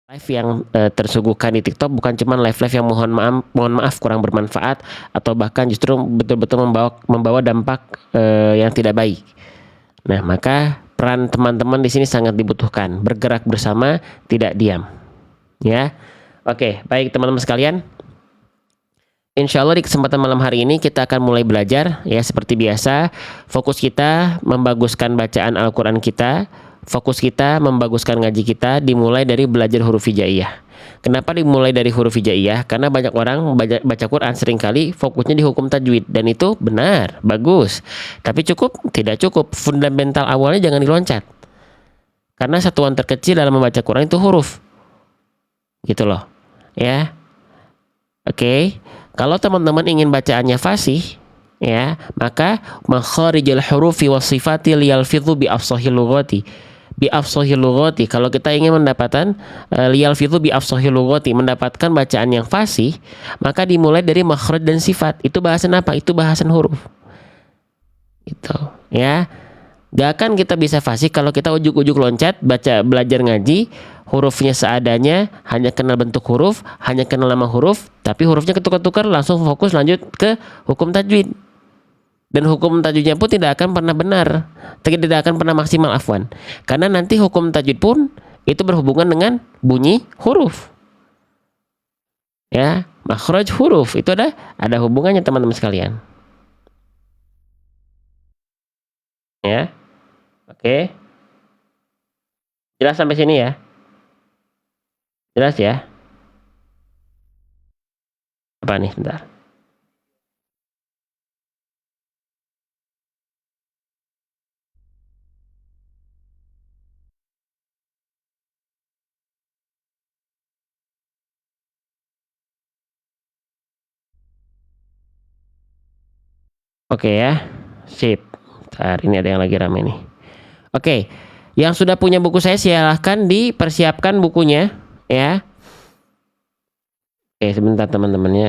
live yang tersuguhkan di TikTok bukan cuma live-live yang mohon maaf kurang bermanfaat atau bahkan justru betul-betul membawa dampak yang tidak baik. Nah, maka peran teman-teman di sini sangat dibutuhkan, bergerak bersama, tidak diam. Ya. Oke, baik teman-teman sekalian. Insya Allah di kesempatan malam hari ini kita akan mulai belajar ya, seperti biasa. Fokus kita membaguskan bacaan Al-Quran kita, fokus kita membaguskan ngaji kita dimulai dari belajar huruf hijaiyah. Kenapa dimulai dari huruf hijaiyah? Karena banyak orang baca Quran seringkali fokusnya di hukum tajwid, dan itu benar, bagus. Tapi cukup? Tidak cukup. Fundamental awalnya jangan diloncat. Karena satuan terkecil dalam membaca Quran itu huruf. Gitu loh. Ya. Oke. Kalau teman-teman ingin bacaannya fasih, ya, maka makharijul hurufi wasifati liyalfidhu bi afshahil lughati. Bi afshahil lughati. Kalau kita ingin mendapatkan liyalfidhu bi afshahil lughati, mendapatkan bacaan yang fasih, maka dimulai dari makhraj dan sifat. Itu bahasan apa? Itu bahasan huruf. Gitu, ya. Gak akan kita bisa fasih kalau kita ujuk-ujuk loncat belajar ngaji, hurufnya seadanya, hanya kenal bentuk huruf, hanya kenal nama huruf, tapi hurufnya ketukar-tukar, langsung fokus lanjut ke hukum tajwid. Dan hukum tajwidnya pun tidak akan pernah benar, tidak akan pernah maksimal, afwan. Karena nanti hukum tajwid pun itu berhubungan dengan bunyi huruf. Ya, makhraj huruf itu ada hubungannya teman-teman sekalian. Ya. Oke. Jelas sampai sini ya? Jelas ya? Apa nih, bentar. Oke ya. Sip. Bentar, ini ada yang lagi rame nih. Oke. Yang sudah punya buku saya silahkan dipersiapkan bukunya ya. Oke, sebentar teman-temannya.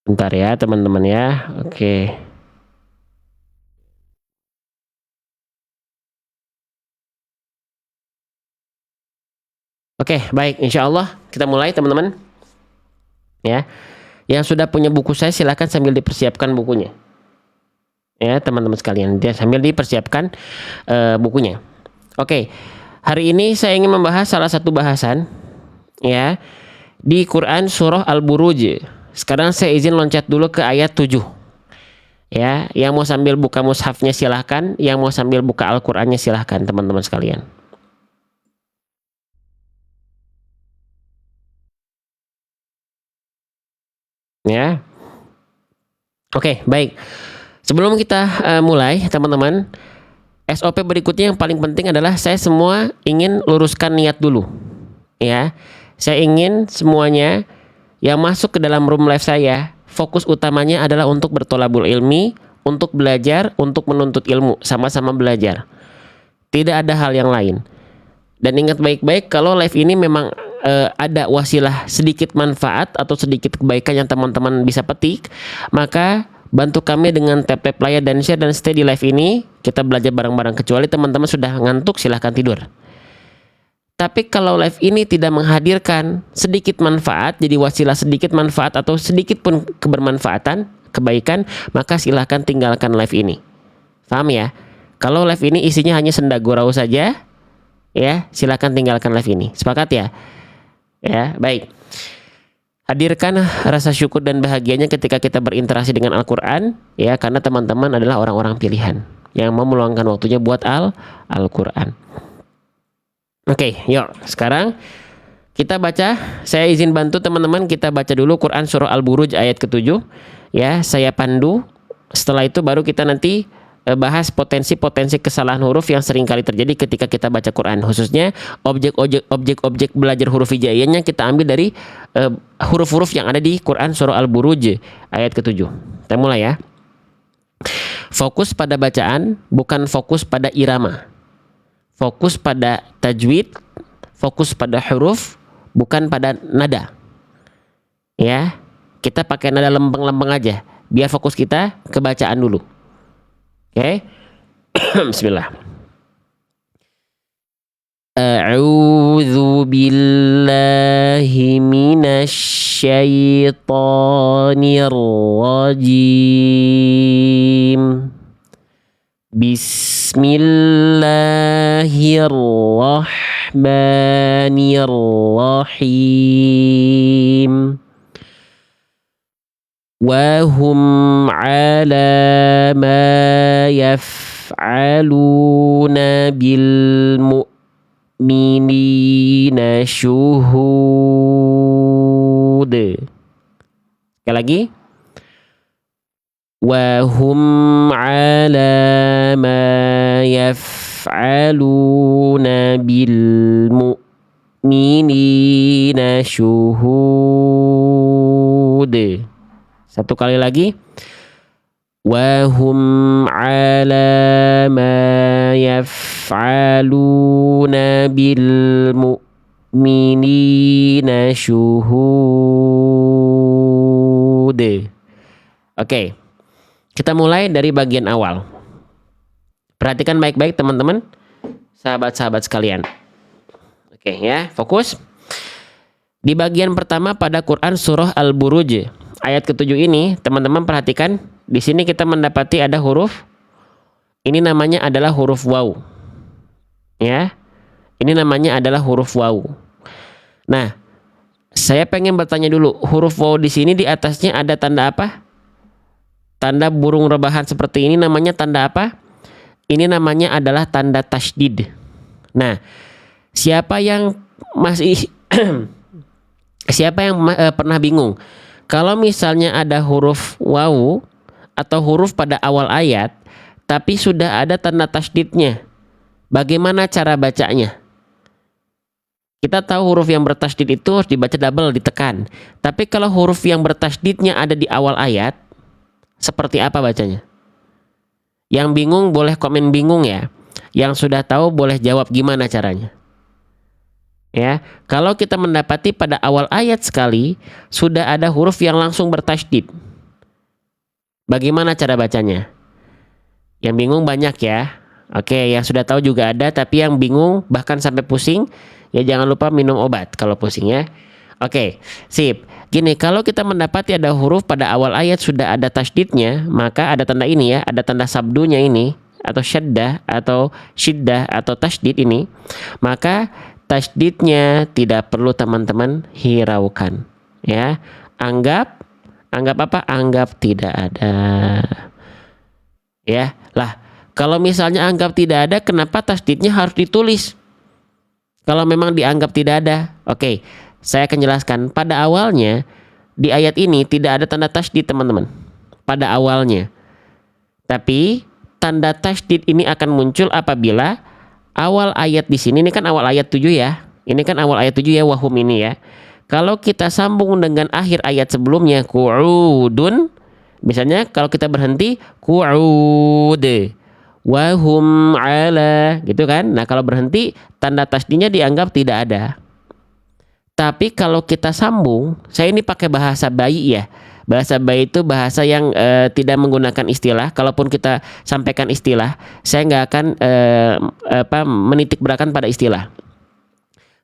Bentar ya teman-teman ya. Oke. Oke, baik. Insya Allah kita mulai teman-teman. Ya. Yang sudah punya buku saya silahkan sambil dipersiapkan bukunya. Ya teman-teman sekalian. Dia sambil dipersiapkan bukunya. Oke. Hari ini saya ingin membahas salah satu bahasan ya di Quran surah Al-Buruj. Sekarang saya izin loncat dulu ke ayat 7. Ya, yang mau sambil buka mushafnya silahkan, yang mau sambil buka Al-Qur'annya silahkan teman-teman sekalian. Ya. Oke, baik. Sebelum kita mulai teman-teman, SOP berikutnya yang paling penting adalah saya semua ingin luruskan niat dulu. Ya. Saya ingin semuanya yang masuk ke dalam room live saya, fokus utamanya adalah untuk bertolabul ilmi, untuk belajar, untuk menuntut ilmu, sama-sama belajar. Tidak ada hal yang lain. Dan ingat baik-baik, kalau live ini memang ada wasilah sedikit manfaat atau sedikit kebaikan yang teman-teman bisa petik, maka bantu kami dengan tap-tap like dan share dan stay di live ini. Kita belajar bareng-bareng, kecuali teman-teman sudah ngantuk silahkan tidur. Tapi kalau live ini tidak menghadirkan sedikit manfaat, jadi wasilah sedikit manfaat atau sedikit pun kebermanfaatan, kebaikan, maka silahkan tinggalkan live ini. Paham ya? Kalau live ini isinya hanya senda gurau saja, ya silahkan tinggalkan live ini. Sepakat ya? Ya, baik. Hadirkan rasa syukur dan bahagianya ketika kita berinteraksi dengan Al-Quran, ya, karena teman-teman adalah orang-orang pilihan yang mau meluangkan waktunya buat Al-Quran. Oke, yuk sekarang kita baca. Saya izin bantu teman-teman, kita baca dulu Quran surah Al-Buruj ayat ke-7. Ya, saya pandu. Setelah itu baru kita nanti bahas potensi-potensi kesalahan huruf yang sering kali terjadi ketika kita baca Quran. Khususnya objek belajar huruf hijaiyahnya kita ambil dari huruf-huruf yang ada di Quran surah Al-Buruj ayat ke-7. Kita mulai ya. Fokus pada bacaan, bukan fokus pada irama. Fokus pada tajwid, fokus pada huruf, bukan pada nada. Ya, kita pakai nada lempeng-lempeng aja, biar fokus kita ke bacaan dulu. Oke, Bismillah. A'udzu billahi minasyaitonir rajim. Bismillahirrahmanirrahim. Wa hum ala ma yaf'aluna bil mu'minina syuhud. Sekali lagi. Wa hum ala ma yaf'aluna bil mu'minina syuhud. Satu kali lagi. Wa hum ala ma yaf'aluna bil mu'minina syuhud. Oke. Kita mulai dari bagian awal. Perhatikan baik-baik teman-teman, sahabat-sahabat sekalian. Oke ya, fokus. Di bagian pertama pada Quran surah Al-Buruj ayat ke-7 ini, teman-teman perhatikan, di sini kita mendapati ada huruf. Ini namanya adalah huruf waw. Ya. Ini namanya adalah huruf waw. Nah, saya pengen bertanya dulu, huruf waw di sini di atasnya ada tanda apa? Tanda burung rebahan seperti ini namanya tanda apa? Ini namanya adalah tanda tasydid. Nah, siapa yang masih pernah bingung? Kalau misalnya ada huruf waw atau huruf pada awal ayat, tapi sudah ada tanda tasydidnya, bagaimana cara bacanya? Kita tahu huruf yang bertasydid itu harus dibaca double, ditekan. Tapi kalau huruf yang bertasydidnya ada di awal ayat, seperti apa bacanya? Yang bingung boleh komen bingung ya. Yang sudah tahu boleh jawab gimana caranya. Ya, kalau kita mendapati pada awal ayat sekali sudah ada huruf yang langsung bertasydid, bagaimana cara bacanya? Yang bingung banyak ya. Oke, yang sudah tahu juga ada, tapi yang bingung bahkan sampai pusing, ya jangan lupa minum obat kalau pusing ya. Oke, sip. Gini, kalau kita mendapati ada huruf pada awal ayat sudah ada tasydidnya, maka ada tanda ini ya, ada tanda sabdunya ini, atau syaddah, atau syiddah, atau tasydid ini, maka tasydidnya tidak perlu teman-teman hiraukan. Ya, anggap apa? Anggap tidak ada. Ya, lah, kalau misalnya anggap tidak ada, kenapa tasydidnya harus ditulis? Kalau memang dianggap tidak ada, oke. Saya akan jelaskan. Pada awalnya di ayat ini tidak ada tanda tasydid teman-teman. Pada awalnya. Tapi tanda tasydid ini akan muncul apabila awal ayat di sini, ini kan awal ayat 7 ya. Ini kan awal ayat 7 ya, wahum ini ya. Kalau kita sambung dengan akhir ayat sebelumnya, qu'udun. Misalnya kalau kita berhenti, qu'ud. Wahum ala, gitu kan. Nah, kalau berhenti tanda tasydidnya dianggap tidak ada. Tapi kalau kita sambung, saya ini pakai bahasa bayi ya. Bahasa bayi itu bahasa yang tidak menggunakan istilah. Kalaupun kita sampaikan istilah, saya nggak akan menitik beratkan pada istilah.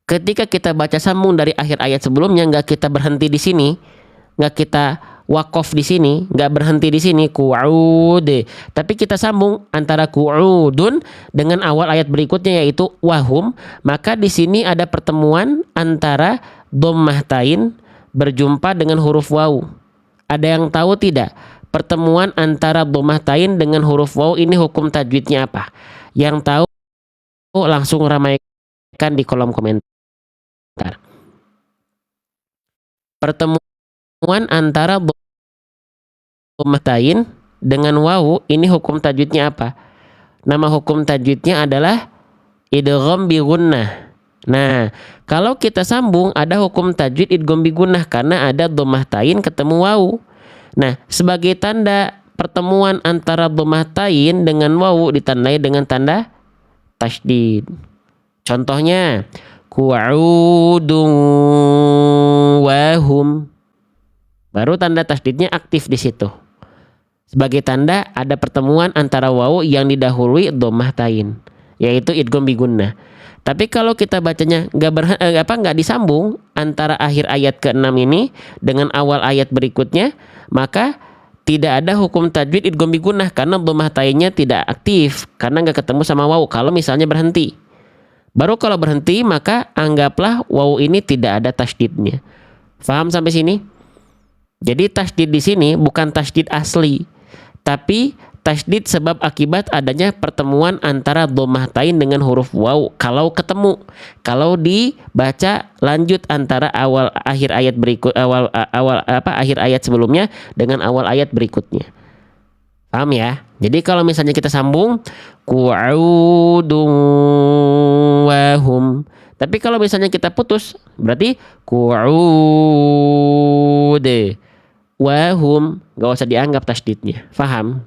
Ketika kita baca sambung dari akhir ayat sebelumnya, nggak kita berhenti di sini, nggak kita wakof di sini, nggak berhenti di sini, qu'ud. Tapi kita sambung antara qu'udun dengan awal ayat berikutnya yaitu wahum, maka di sini ada pertemuan antara dhammah tain berjumpa dengan huruf waw. Ada yang tahu tidak? Pertemuan antara dhammah tain dengan huruf waw ini hukum tajwidnya apa? Yang tahu langsung ramaikan di kolom komentar. Pertemuan antara dhammah tain dengan wawu ini hukum tajwidnya apa? Nama hukum tajwidnya adalah idgham bi gunnah. Nah, kalau kita sambung ada hukum tajwid idgham bi gunnah karena ada dhammah tain ketemu wawu. Nah, sebagai tanda pertemuan antara dhammatain dengan wawu ditandai dengan tanda tasydid. Contohnya qu'udun wahum. Baru tanda tasydidnya aktif di situ. Sebagai tanda ada pertemuan antara wawu yang didahului dhammatain, yaitu idgham bi gunnah. Tapi kalau kita bacanya nggak disambung antara akhir ayat ke-6 ini dengan awal ayat berikutnya, maka tidak ada hukum tajwid idgham bi gunnah karena dhammatain-nya tidak aktif karena nggak ketemu sama wawu. Kalau misalnya berhenti, baru kalau berhenti maka anggaplah wawu ini tidak ada tasydidnya. Faham sampai sini? Jadi tasydid di sini bukan tasydid asli, tapi tasydid sebab akibat adanya pertemuan antara dhammatain dengan huruf wawu kalau ketemu. Kalau dibaca lanjut antara akhir ayat akhir ayat sebelumnya dengan awal ayat berikutnya. Paham ya? Jadi kalau misalnya kita sambung qu'udun wahum. Tapi kalau misalnya kita putus berarti qu'ud wahum, gak usah dianggap tasydidnya. Faham?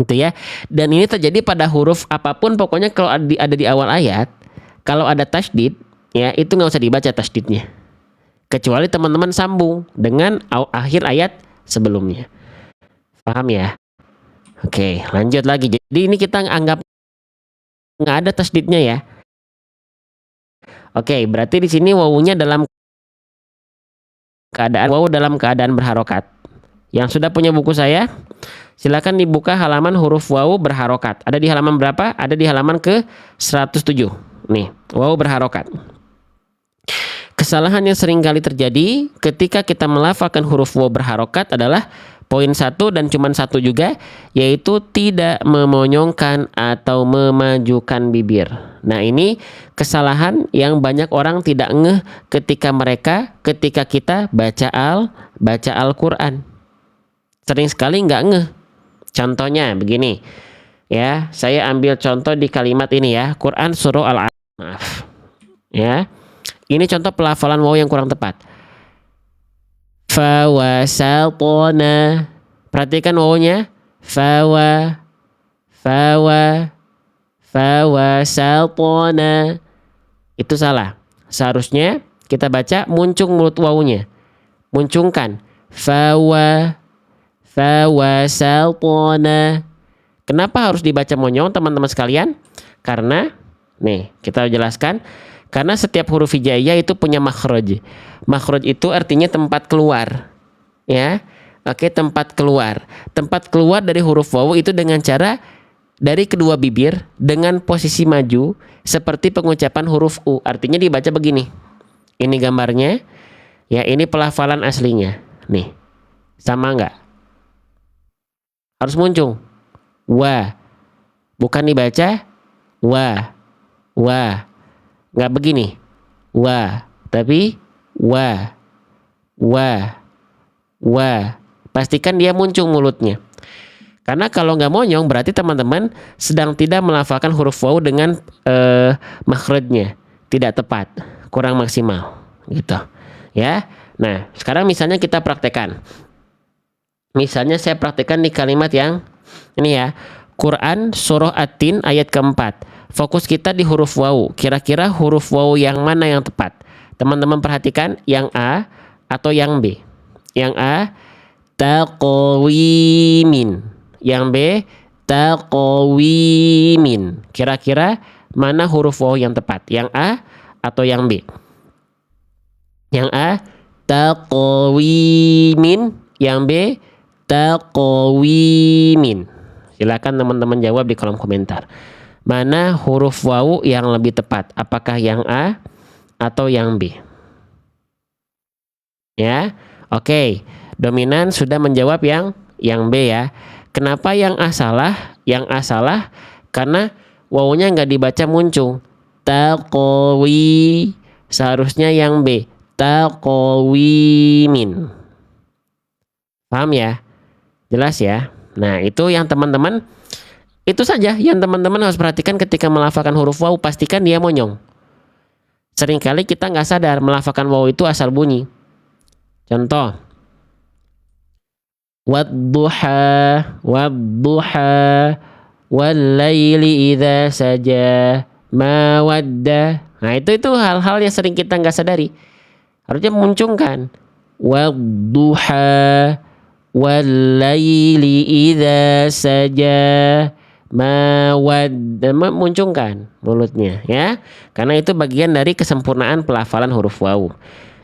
Gitu ya. Dan ini terjadi pada huruf apapun, pokoknya kalau ada di awal ayat, kalau ada tasydid ya itu nggak usah dibaca tasydidnya, kecuali teman-teman sambung dengan akhir ayat sebelumnya. Paham ya? Oke, lanjut lagi. Jadi ini kita anggap nggak ada tasydidnya ya. Oke, berarti di sini wawunya dalam keadaan berharokat. Yang sudah punya buku saya, silakan dibuka halaman huruf wawu berharokat. Ada di halaman berapa? Ada di halaman ke 107. Nih, wawu berharokat. Kesalahan yang sering kali terjadi ketika kita melafalkan huruf wawu berharokat adalah poin 1 dan cuman 1 juga, yaitu tidak memonyongkan atau memajukan bibir. Nah, ini kesalahan yang banyak orang tidak ngeh ketika kita baca Al-Quran. Sering sekali nggak ngeh. Contohnya begini, ya, saya ambil contoh di kalimat ini ya, Quran surah Al-Asr. Ya, ini contoh pelafalan wawu yang kurang tepat. Fawasatona. Perhatikan wawunya. Fawasatona. Itu salah. Seharusnya kita baca muncung mulut wawunya. Muncungkan. Fawasatona. Kenapa harus dibaca monyong teman-teman sekalian? Karena nih kita jelaskan. Karena setiap huruf hijaiyah itu punya makhraj. Makhraj itu artinya tempat keluar. Ya. Oke, tempat keluar. Tempat keluar dari huruf wawu itu dengan cara dari kedua bibir dengan posisi maju seperti pengucapan huruf U. Artinya dibaca begini. Ini gambarnya. Ya, ini pelafalan aslinya. Nih. Sama enggak? Harus muncung. Wa. Bukan dibaca wa. Wa. Nggak begini, wa, tapi wa. Pastikan dia muncung mulutnya. Karena kalau nggak monyong berarti teman-teman sedang tidak melafalkan huruf wawu dengan makhrajnya, tidak tepat, kurang maksimal, gitu. Ya. Nah, sekarang misalnya kita praktekkan. Misalnya saya praktekkan di kalimat yang ini ya, Quran surah At-Tin ayat keempat. Fokus kita di huruf wawu. Kira-kira huruf wawu yang mana yang tepat? Teman-teman perhatikan, yang A atau yang B? Yang A, taqwimin. Yang B, taqwimin. Kira-kira mana huruf wawu yang tepat? Yang A atau yang B? Yang A, taqwimin. Yang B, taqwimin. Silakan teman-teman jawab di kolom komentar. Mana huruf wawu yang lebih tepat? Apakah yang A atau yang B? Ya, oke. Dominan sudah menjawab yang B ya. Kenapa yang A salah? Yang A salah karena wawunya nggak dibaca muncung. Taqwi. Seharusnya yang B. Taqwimin. Paham ya? Jelas ya? Nah, itu yang teman-teman. Itu saja yang teman-teman harus perhatikan ketika melafalkan huruf wawu, pastikan dia monyong. Seringkali kita nggak sadar melafalkan wawu itu asal bunyi. Contoh, wadduha, wadduha, wallaili idza saja, ma wadda. Nah, itu hal-hal yang sering kita nggak sadari. Harusnya memuncungkan wadduha, wallaili idza saja, ma wadda, memuncungkan mulutnya ya. Karena itu bagian dari kesempurnaan pelafalan huruf waw.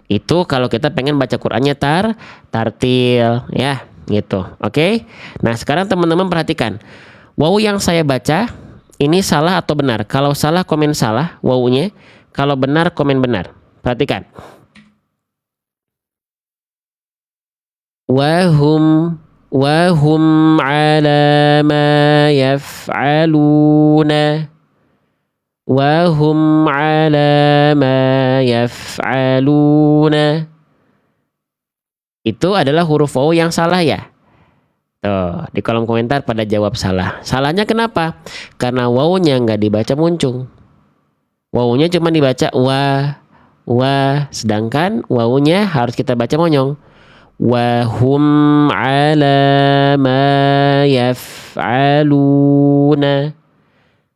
Itu kalau kita pengen baca Qur'annya tartil ya, gitu. Oke. Nah, sekarang teman-teman perhatikan. Waw yang saya baca ini salah atau benar? Kalau salah komen salah wawunya, kalau benar komen benar. Perhatikan. Wahum ala ma yaf'aluna, wahum ala ma yaf'aluna. Itu adalah huruf waw yang salah ya. Tuh, di kolom komentar pada jawab salah. Salahnya kenapa? Karena wawunya nggak dibaca muncung. Wawunya cuma dibaca wa, sedangkan wawunya harus kita baca monyong. Wahum ala ma yaf'aluna.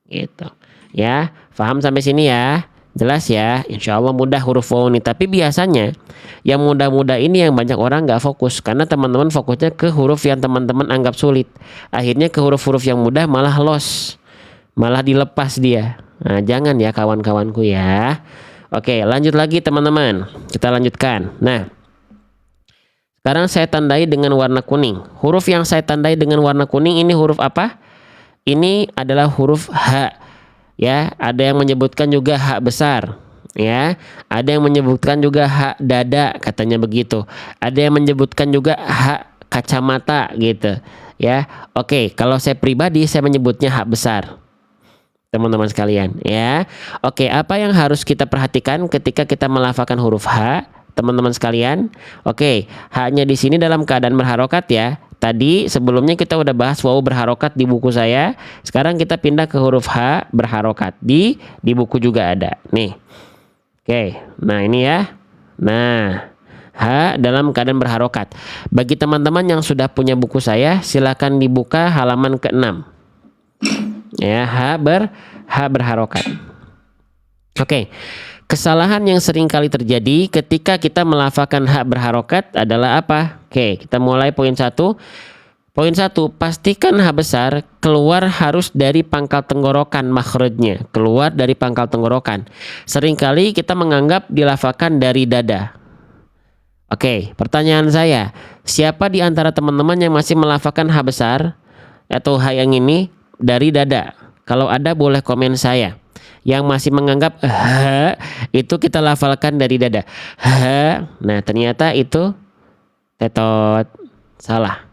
Gitu. Ya, paham sampai sini ya? Jelas ya? Insya Allah mudah huruf waw ini. Tapi biasanya yang mudah-mudah ini yang banyak orang nggak fokus, karena teman-teman fokusnya ke huruf yang teman-teman anggap sulit. Akhirnya ke huruf-huruf yang mudah malah lost, malah dilepas dia. Nah, jangan ya kawan-kawanku ya. Oke, lanjut lagi teman-teman. Kita lanjutkan. Nah, sekarang saya tandai dengan warna kuning. Huruf yang saya tandai dengan warna kuning ini huruf apa? Ini adalah huruf H. Ya, ada yang menyebutkan juga H besar. Ya, ada yang menyebutkan juga H dada, katanya begitu. Ada yang menyebutkan juga H kacamata gitu. Ya, oke. Kalau saya pribadi saya menyebutnya H besar. Teman-teman sekalian, ya. Oke, apa yang harus kita perhatikan ketika kita melafalkan huruf H, teman-teman sekalian? Oke, H-nya di sini dalam keadaan berharokat ya. Tadi sebelumnya kita udah bahas waw berharokat di buku saya. Sekarang kita pindah ke huruf H berharokat. Di buku juga ada. Nih. Oke, nah ini ya. Nah, H dalam keadaan berharokat. Bagi teman-teman yang sudah punya buku saya, silakan dibuka halaman ke-6. Ya, H berharokat. Oke. Kesalahan yang sering kali terjadi ketika kita melafalkan H berharokat adalah apa? Oke, kita mulai poin 1. Poin 1, pastikan H besar keluar harus dari pangkal tenggorokan makhrajnya, keluar dari pangkal tenggorokan. Seringkali kita menganggap dilafalkan dari dada. Oke, pertanyaan saya, siapa di antara teman-teman yang masih melafalkan H besar atau H yang ini dari dada? Kalau ada boleh komen saya. Yang masih menganggap H itu kita lafalkan dari dada. H, nah ternyata itu tetot, salah.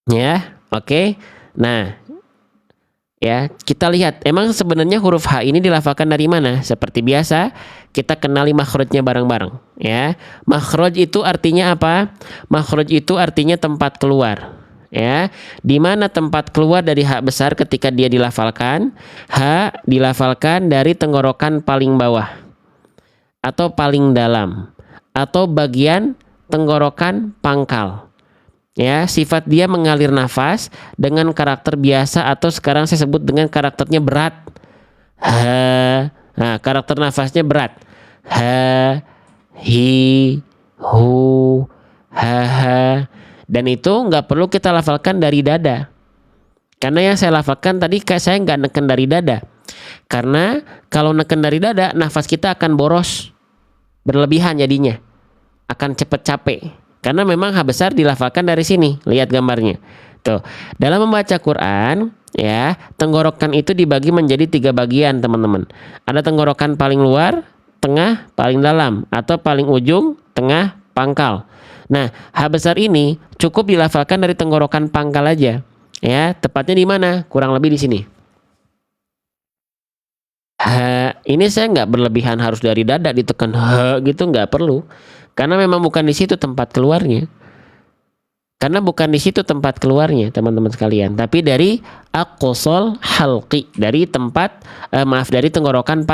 Ya, oke. Nah, ya kita lihat. Emang sebenarnya huruf H ini dilafalkan dari mana? Seperti biasa, kita kenali makhrajnya bareng-bareng. Ya, makhraj itu artinya apa? Makhraj itu artinya tempat keluar. Ya, di mana tempat keluar dari H besar ketika dia dilafalkan? H dilafalkan dari tenggorokan paling bawah atau paling dalam atau bagian tenggorokan pangkal. Ya, sifat dia mengalir nafas dengan karakter biasa atau sekarang saya sebut dengan karakternya berat. H. Nah, karakter nafasnya berat. H, hi, hu, ha, ha. Dan itu nggak perlu kita lafalkan dari dada. Karena yang saya lafalkan tadi saya nggak neken dari dada. Karena kalau neken dari dada, nafas kita akan boros. Berlebihan jadinya. Akan cepet capek. Karena memang H besar dilafalkan dari sini. Lihat gambarnya. Tuh. Dalam membaca Quran, ya, tenggorokan itu dibagi menjadi 3 bagian, teman-teman. Ada tenggorokan paling luar, tengah, paling dalam. Atau paling ujung, tengah, pangkal. Nah, H besar ini cukup dilafalkan dari tenggorokan pangkal aja. Ya, tepatnya di mana? Kurang lebih di sini. H, ini saya nggak berlebihan harus dari dada ditekan H gitu, nggak perlu. Karena memang bukan di situ tempat keluarnya. Karena bukan di situ tempat keluarnya, teman-teman sekalian. Tapi dari aqsal halqi, dari tempat dari tenggorokan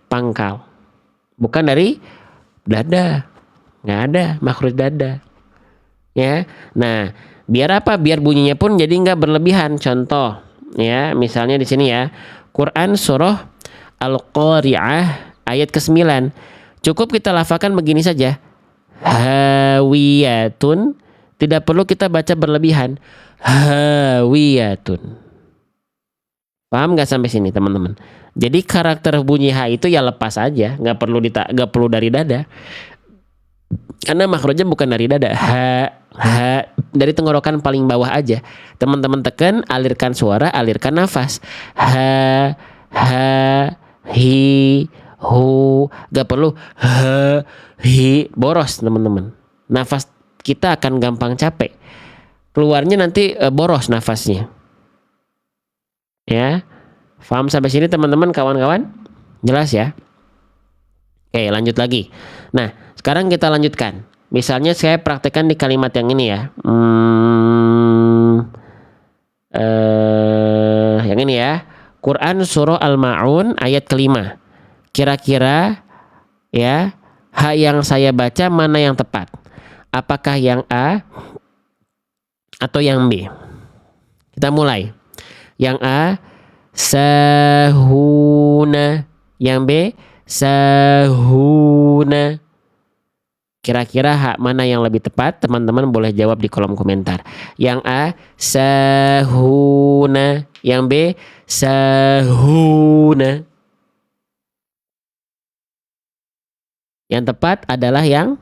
pangkal. Bukan dari dada. Nggak ada makhraj dada. ya. Nah, biar apa? Biar bunyinya pun jadi nggak berlebihan. Contoh, ya, misalnya di sini ya, Quran surah Al-Qari'ah ayat ke-9. Cukup kita lafalkan begini saja. Hawiyatun. Tidak perlu kita baca berlebihan. Hawiyatun. Paham nggak sampai sini teman-teman? Jadi karakter bunyi H itu ya lepas aja, nggak perlu dari dada. Karena makrojnya bukan dari dada. Dari tenggorokan paling bawah aja. Teman-teman tekan, alirkan suara, alirkan nafas. Ha, hi, hu. Gak perlu hi, boros teman-teman. Nafas kita akan gampang capek. Keluarnya nanti boros nafasnya. Ya, paham sampai sini teman-teman, kawan-kawan? Jelas ya? Oke, lanjut lagi. Nah, sekarang kita lanjutkan. Misalnya saya praktekkan di kalimat yang ini ya. Yang ini ya. Quran surah Al-Ma'un ayat ke-5. Kira-kira ya, hak yang saya baca mana yang tepat? Apakah yang A atau yang B? Kita mulai. Yang A, sahuna. Yang B, sahuna. Kira-kira hak mana yang lebih tepat? Teman-teman boleh jawab di kolom komentar. Yang A, sahuna. Yang B, sahuna. Yang tepat adalah yang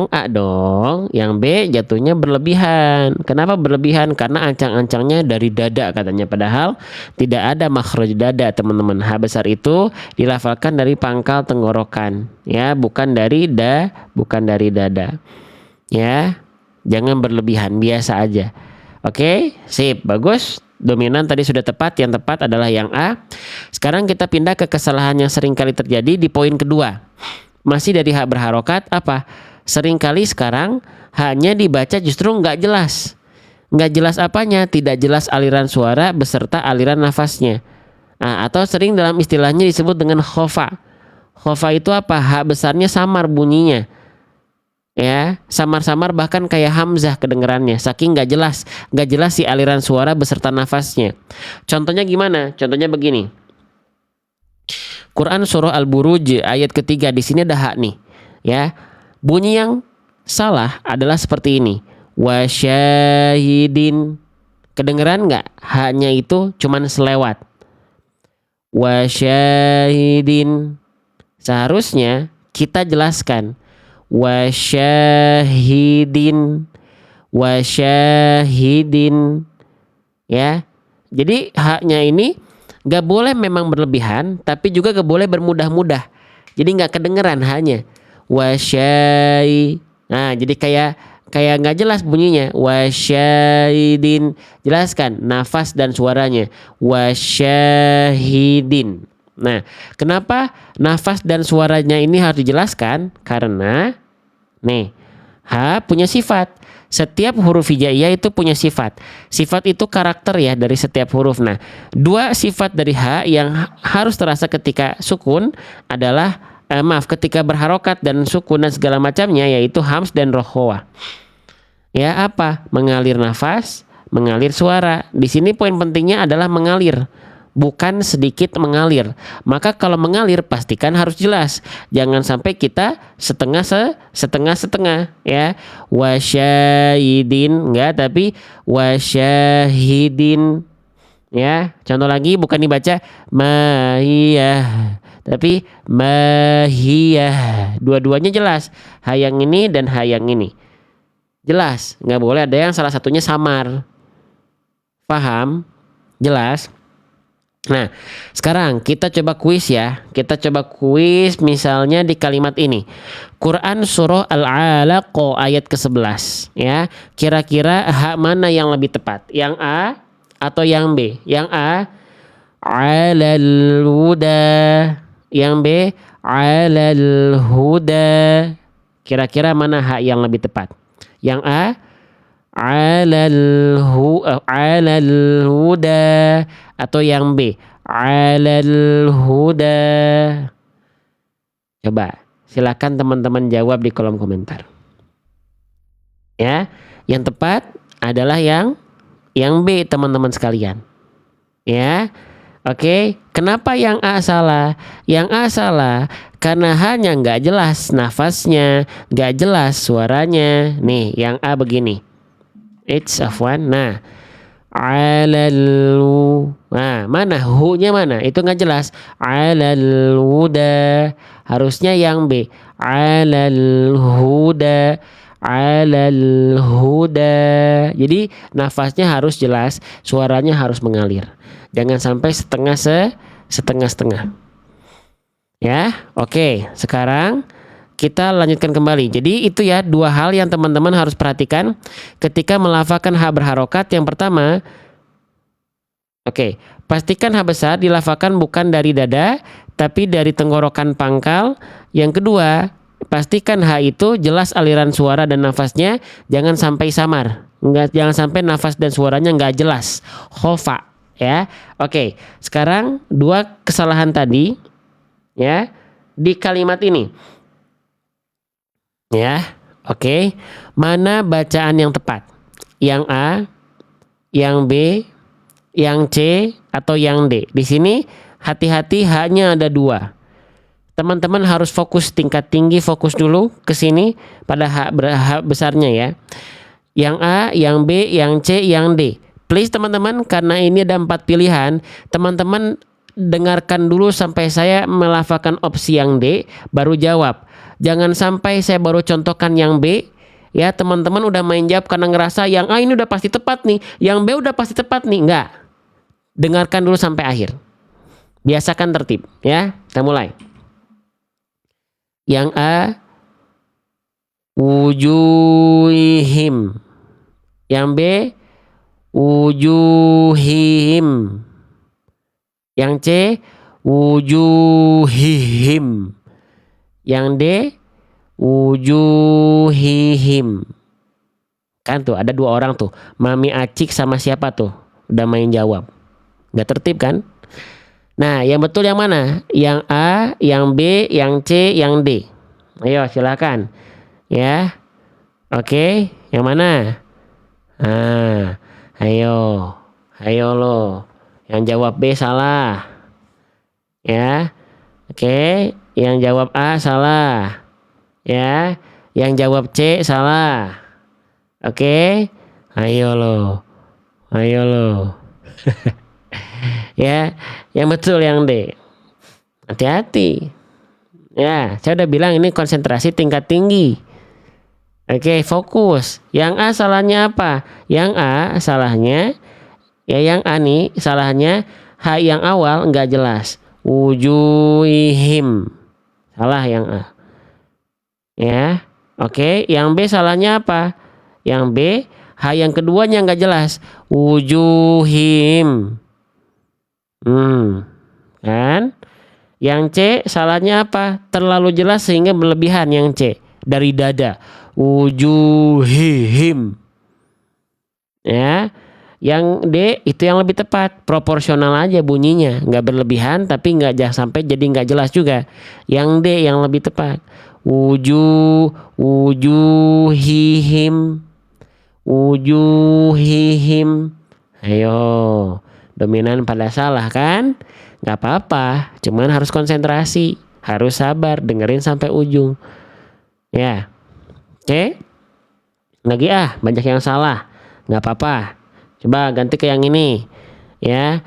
A dong. Yang B jatuhnya berlebihan. Kenapa berlebihan? Karena ancang-ancangnya dari dada katanya. Padahal tidak ada makhraj dada teman-teman. H besar itu dilafalkan dari pangkal tenggorokan. Ya, bukan dari dada. Ya, jangan berlebihan. Biasa aja. Oke, sip. Bagus. Dominan tadi sudah tepat. Yang tepat adalah yang A. Sekarang kita pindah ke kesalahan yang sering kali terjadi di poin kedua. Masih dari hak berharokat apa? Seringkali sekarang hanya dibaca justru nggak jelas. Nggak jelas apanya? Tidak jelas aliran suara beserta aliran nafasnya. Nah, atau sering dalam istilahnya disebut dengan khofa. Khofa itu apa? Hak besarnya samar bunyinya. Ya, samar-samar bahkan kayak hamzah kedengerannya. Saking nggak jelas si aliran suara beserta nafasnya. Contohnya gimana? Contohnya begini. Quran surah Al-Buruj ayat ketiga, di sini ada hak nih. Ya. Bunyi yang salah adalah seperti ini. Wasyahidin. Kedengeran nggak? Haknya itu cuman selewat. Wasyahidin. Seharusnya kita jelaskan. Wasyahidin. Wasyahidin. Ya. Jadi haknya ini gak boleh memang berlebihan, tapi juga gak boleh bermudah-mudah. Jadi gak kedengeran hanya wasyai. Nah, jadi kayak gak jelas bunyinya. Wasyaidin. Jelaskan nafas dan suaranya. Wasyahidin. Nah, kenapa nafas dan suaranya ini harus dijelaskan? Karena nih, H punya sifat. Setiap huruf hijaiyah itu punya sifat. Sifat itu karakter ya dari setiap huruf. Nah, dua sifat dari H yang harus terasa ketika sukun adalah ketika berharokat dan sukun dan segala macamnya, yaitu hams dan rokhawah. Ya, apa? Mengalir nafas, mengalir suara. Di sini poin pentingnya adalah mengalir, bukan sedikit mengalir. Maka kalau mengalir pastikan harus jelas. Jangan sampai kita setengah ya. Wasyahidin enggak, tapi wasyahidin. Ya, contoh lagi bukan dibaca mahiyah, tapi mahiyah. Dua-duanya jelas. Hayang ini dan hayang ini. Jelas, nggak boleh ada yang salah satunya samar. Paham? Jelas? Nah, sekarang kita coba kuis ya. Kita coba kuis misalnya di kalimat ini. Quran surah Al-Alaq ayat ke-11 ya. Kira-kira hak mana yang lebih tepat? Yang A atau yang B? Yang A, alal huda. Yang B, alal huda. Kira-kira mana hak yang lebih tepat? Yang A, alal huda, atau yang B, alal huda. Coba silakan teman-teman jawab di kolom komentar. Ya, Yang tepat adalah yang B, teman-teman sekalian. Ya. Oke, kenapa yang A salah? Yang A salah karena hanya nggak jelas nafasnya, nggak jelas suaranya. Nih, yang A begini. It's Afwan. Nah, alalu. Nah, mana hu-nya mana? Itu nggak jelas. Alal huda. Harusnya yang B. Alal huda. Alal huda. Jadi nafasnya harus jelas, suaranya harus mengalir. Jangan sampai setengah-setengah. Ya, oke. Sekarang kita lanjutkan kembali. Jadi itu ya dua hal yang teman-teman harus perhatikan ketika melafalkan H berharokat. Yang pertama, oke, pastikan H besar dilafalkan bukan dari dada, tapi dari tenggorokan pangkal. Yang kedua, pastikan H itu jelas aliran suara dan nafasnya, jangan sampai samar. Jangan sampai nafas dan suaranya nggak jelas. Khofa. Ya, oke. Sekarang dua kesalahan tadi, ya, di kalimat ini, ya, oke. Mana bacaan yang tepat? Yang A, yang B, yang C, atau yang D? Di sini hati-hati hanya ada dua. Teman-teman harus fokus tingkat tinggi, fokus dulu ke sini pada H besarnya ya. Yang A, yang B, yang C, yang D. Please teman-teman, karena ini ada 4 pilihan, teman-teman dengarkan dulu sampai saya melafalkan opsi yang D, baru jawab. Jangan sampai saya baru contohkan yang B, ya teman-teman udah main jawab karena ngerasa yang A ini udah pasti tepat nih, yang B udah pasti tepat nih. Enggak. Dengarkan dulu sampai akhir. Biasakan tertib, ya. Kita mulai. Yang A, wujuhihim. Yang B, wujuhihim. Yang C, wujuhihim. Yang D, wujuhihim. Kan tuh ada dua orang tuh, Mami Acik sama siapa tuh, udah main jawab. Nggak tertib kan? Nah, yang betul yang mana? Yang A, yang B, yang C, yang D. Ayo silakan. Ya. Oke, yang mana? Ah, ayo. Ayo lo. Yang jawab B salah. Ya. Oke, yang jawab A salah. Ya. Yang jawab C salah. Oke. Ayo lo. Ayo lo. Ya, yang betul yang D. Hati-hati. Ya, saya udah bilang ini konsentrasi tingkat tinggi. Oke, fokus. Yang A salahnya apa? Yang A salahnya, ya yang A nih salahnya H yang awal nggak jelas. Wujuhihim. Salah yang A. Ya, oke. Yang B salahnya apa? Yang B, H yang keduanya nggak jelas. Wujuhim. Kan? Yang C salahnya apa? Terlalu jelas sehingga berlebihan yang C. Dari dada. Wujuhihim. Ya. Yang D itu yang lebih tepat. Proporsional aja bunyinya. Nggak berlebihan tapi nggak sampai jadi nggak jelas juga. Yang D yang lebih tepat. Wujuhihim. Wujuhihim. Ayo. Dominan pada salah kan? Gak apa-apa, cuman harus konsentrasi, harus sabar, dengerin sampai ujung. Ya, oke. Lagi banyak yang salah, gak apa-apa. Coba ganti ke yang ini, ya.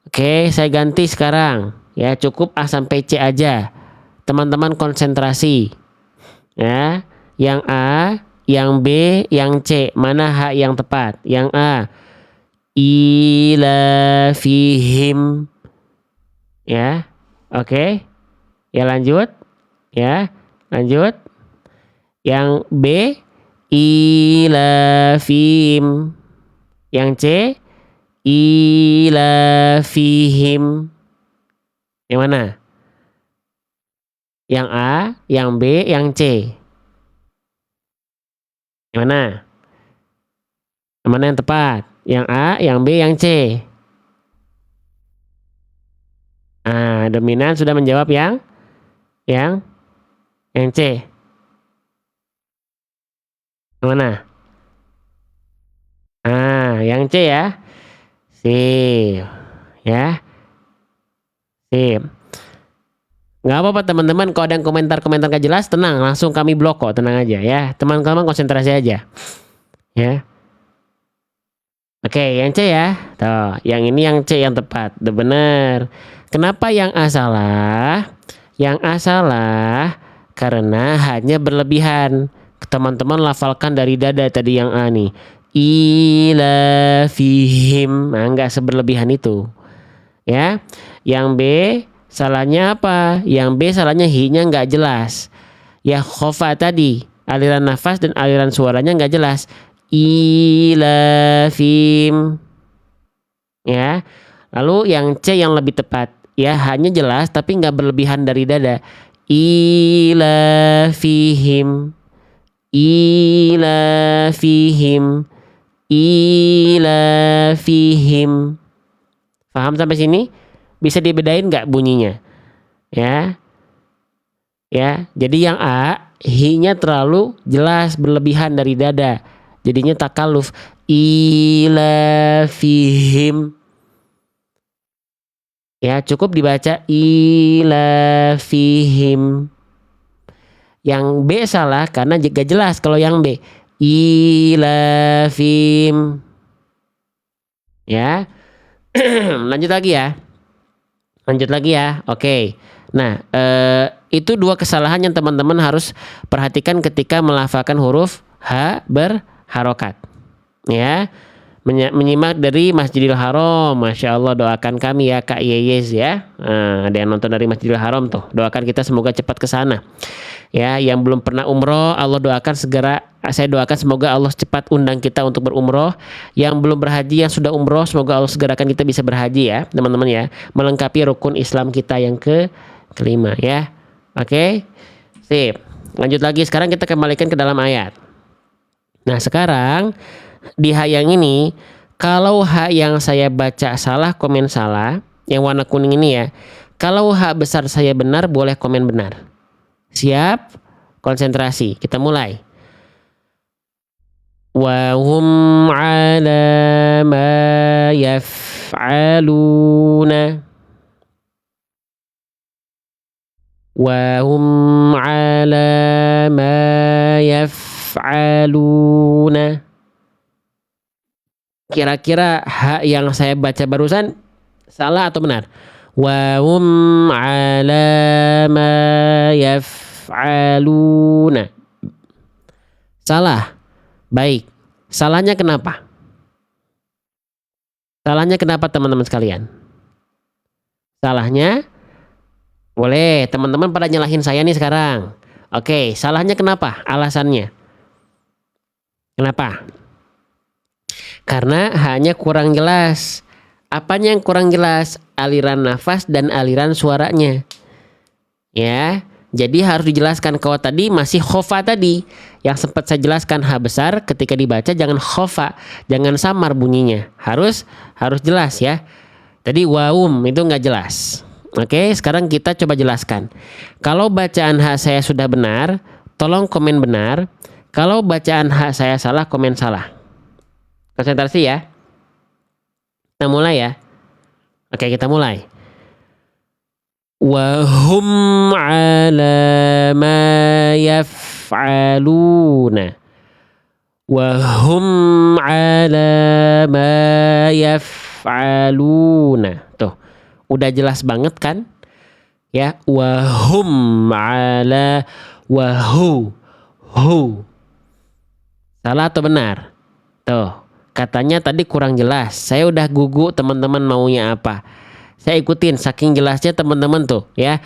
Oke, saya ganti sekarang. Ya, cukup A sampai C aja. Teman-teman konsentrasi. Ya, yang A, yang B, yang C. Mana H yang tepat? Yang A. Ila fihim. Ya, oke. Ya lanjut. Ya, lanjut. Yang B, ila fihim. Yang C, ila fihim. Yang mana? Yang A, yang B, yang C. Yang mana? Yang mana yang tepat? Yang A, yang B, yang C. Dominan sudah menjawab yang C. Yang mana? Yang C ya. Sip. Ya. Sip. Nggak apa-apa teman-teman, kalau ada yang komentar-komentar gak jelas, tenang, langsung kami blok kok, tenang aja ya. Teman-teman konsentrasi aja. Ya. Oke, yang C ya. Tuh, yang ini yang C yang tepat. Udah bener. Kenapa yang A salah? Yang A salah karena hanya berlebihan. Teman-teman lafalkan dari dada tadi yang A nih. Ila fihim. Nah, enggak seberlebihan itu. Ya. Yang B salahnya apa? Yang B salahnya hi-nya enggak jelas. Ya khofa tadi, aliran nafas dan aliran suaranya enggak jelas. Ilafim, ya. Lalu yang C yang lebih tepat, ya hanya jelas tapi nggak berlebihan dari dada. Ilafihim, ilafihim, ilafihim. Paham sampai sini? Bisa dibedain nggak bunyinya? Ya, ya. Jadi yang A, hi-nya terlalu jelas berlebihan dari dada. Jadinya takaluf. Ilafihim. Ya, cukup dibaca ilafihim. Yang B salah karena juga jelas kalau yang B. Ilafim. Ya. Lanjut lagi ya. Lanjut lagi ya. Oke. Nah, itu dua kesalahan yang teman-teman harus perhatikan ketika melafalkan huruf H berharokat. Ya. Menyimak dari Masjidil Haram. Masya Allah, doakan kami ya Kak Yeyes ya. Ada yang nonton dari Masjidil Haram tuh. Doakan kita semoga cepat ke sana. Ya, yang belum pernah umroh, Allah doakan segera. Saya doakan semoga Allah cepat undang kita untuk berumroh. Yang belum berhaji, yang sudah umroh, semoga Allah segerakan kita bisa berhaji ya, teman-teman ya. Melengkapi rukun Islam kita yang kelima ya. Oke, sip. Lanjut lagi. Sekarang kita kembalikan ke dalam ayat. Nah, sekarang di hak yang ini, kalau hak yang saya baca salah, komen salah. Yang warna kuning ini ya. Kalau hak besar saya benar, boleh komen benar. Siap? Konsentrasi. Kita mulai. Wa hum ala ma yaf'aluna. Wa hum ala ma yaf'aluna. Kira-kira hak yang saya baca barusan salah atau benar? Wa hum ala ma yaf'aluna. Salah. Baik. Salahnya kenapa? Salahnya kenapa teman-teman sekalian? Salahnya boleh teman-teman pada nyalahin saya nih sekarang. Oke, salahnya kenapa? Alasannya. Kenapa? Karena hanya kurang jelas. Apanya yang kurang jelas? Aliran nafas dan aliran suaranya. Ya, jadi harus dijelaskan. Kalau tadi masih khofa tadi, yang sempat saya jelaskan H besar ketika dibaca jangan khofa, jangan samar bunyinya. Harus jelas ya. Tadi waum itu nggak jelas. Oke, sekarang kita coba jelaskan. Kalau bacaan H saya sudah benar, tolong komen benar. Kalau bacaan H saya salah, komen salah. Konsentrasi ya. Kita mulai ya. Oke, kita mulai. Wa hum ala ma yaf'aluna. Wa hum ala ma yaf'aluna. Tuh, udah jelas banget kan? Ya, wa hum ala wa hu. Salah atau benar? Tuh. Katanya tadi kurang jelas. Saya udah gugu teman-teman maunya apa. Saya ikutin saking jelasnya teman-teman tuh ya.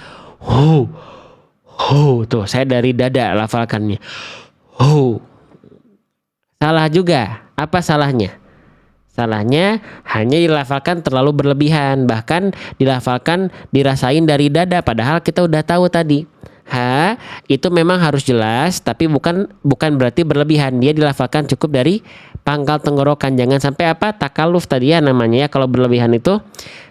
Tuh saya dari dada lafalkannya. Salah juga. Apa salahnya? Salahnya hanya dilafalkan terlalu berlebihan. Bahkan dilafalkan dirasain dari dada. Padahal kita udah tahu tadi. H itu memang harus jelas, tapi bukan berarti berlebihan. Dia dilafalkan cukup dari pangkal tenggorokan. Jangan sampai apa? Takaluf tadi ya namanya ya. Kalau berlebihan itu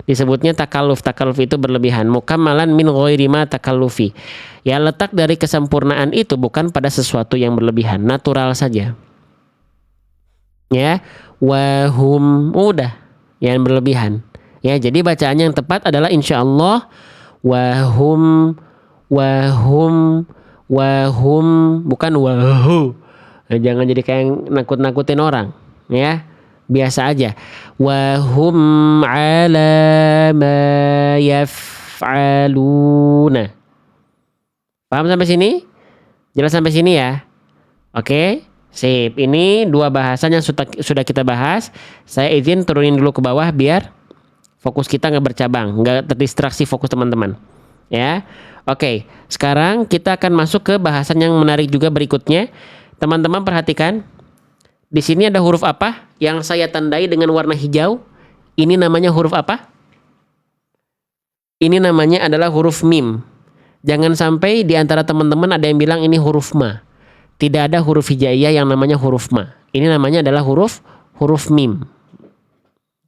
disebutnya takaluf. Takaluf itu berlebihan. Mukammalan min ghairi ma takallufi. Ya, letak dari kesempurnaan itu bukan pada sesuatu yang berlebihan, natural saja. Ya, wahum, udah, yang berlebihan. Ya, jadi bacaannya yang tepat adalah insyaallah wahum, wahum, wahum, bukan wahu. Nah, jangan jadi kayak nakut-nakutin orang, ya. Biasa aja. Wahum ala ma yaf'aluna. Paham sampai sini? Jelas sampai sini ya? Oke, sip. Ini dua bahasan yang sudah kita bahas. Saya izin turunin dulu ke bawah biar fokus kita nggak bercabang, nggak terdistraksi fokus teman-teman. Ya, oke. Sekarang kita akan masuk ke bahasan yang menarik juga berikutnya. Teman-teman perhatikan. Di sini ada huruf apa yang saya tandai dengan warna hijau? Ini namanya huruf apa? Ini namanya adalah huruf mim. Jangan sampai di antara teman-teman ada yang bilang ini huruf ma. Tidak ada huruf hijaiyah yang namanya huruf ma. Ini namanya adalah huruf mim.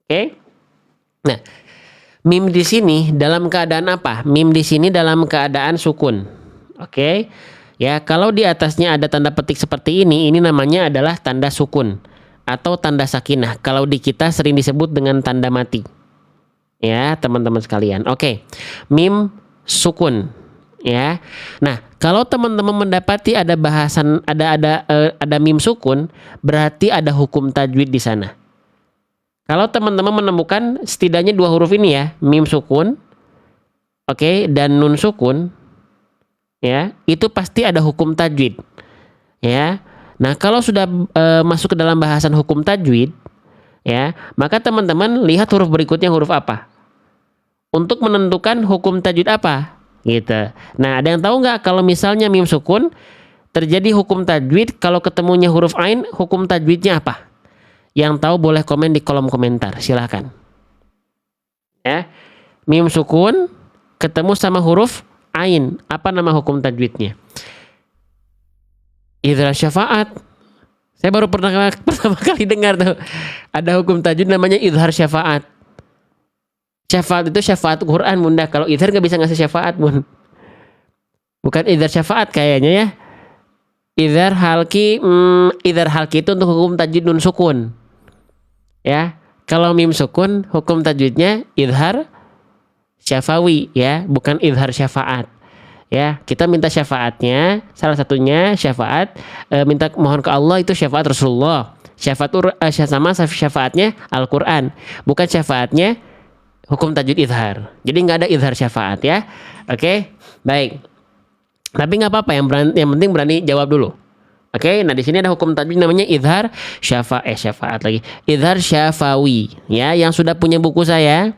Oke? Nah, mim di sini dalam keadaan apa? Mim di sini dalam keadaan sukun. Oke? Ya, kalau di atasnya ada tanda petik seperti ini namanya adalah tanda sukun atau tanda sakinah. Kalau di kita sering disebut dengan tanda mati. Ya, teman-teman sekalian. Oke. Mim sukun, ya. Nah, kalau teman-teman mendapati ada bahasan ada mim sukun, berarti ada hukum tajwid di sana. Kalau teman-teman menemukan setidaknya dua huruf ini ya, mim sukun, oke, dan nun sukun, ya, itu pasti ada hukum tajwid, ya. Nah, kalau sudah masuk ke dalam bahasan hukum tajwid, ya, maka teman-teman lihat huruf berikutnya huruf apa untuk menentukan hukum tajwid apa, gitu. Nah, ada yang tahu nggak kalau misalnya mim sukun terjadi hukum tajwid, kalau ketemunya huruf ain, hukum tajwidnya apa? Yang tahu boleh komen di kolom komentar, silakan. Ya, mim sukun ketemu sama huruf ain, apa nama hukum tajwidnya? Idhar syafaat. Saya baru pertama kali dengar tuh ada hukum tajwid namanya idhar syafaat. Syafaat itu syafaat Quran, Bunda. Kalau idhar nggak bisa ngasih syafaat, Bun. Bukan idhar syafaat kayaknya ya. Idhar halki itu untuk hukum tajwid nun sukun. Ya, kalau mim sukun hukum tajwidnya idhar syafawi, ya, bukan idhar syafaat. Ya, kita minta syafaatnya, salah satunya syafaat minta mohon ke Allah itu syafaat Rasulullah. Sama syafaatnya Al-Qur'an, bukan syafaatnya hukum tajwid idhar. Jadi nggak ada idhar syafaat ya. Oke, baik. Tapi nggak apa-apa, yang penting berani jawab dulu. Oke, nah di sini ada hukum tajwid namanya idhar syafaat lagi. Idhar syafawi. Ya, yang sudah punya buku saya,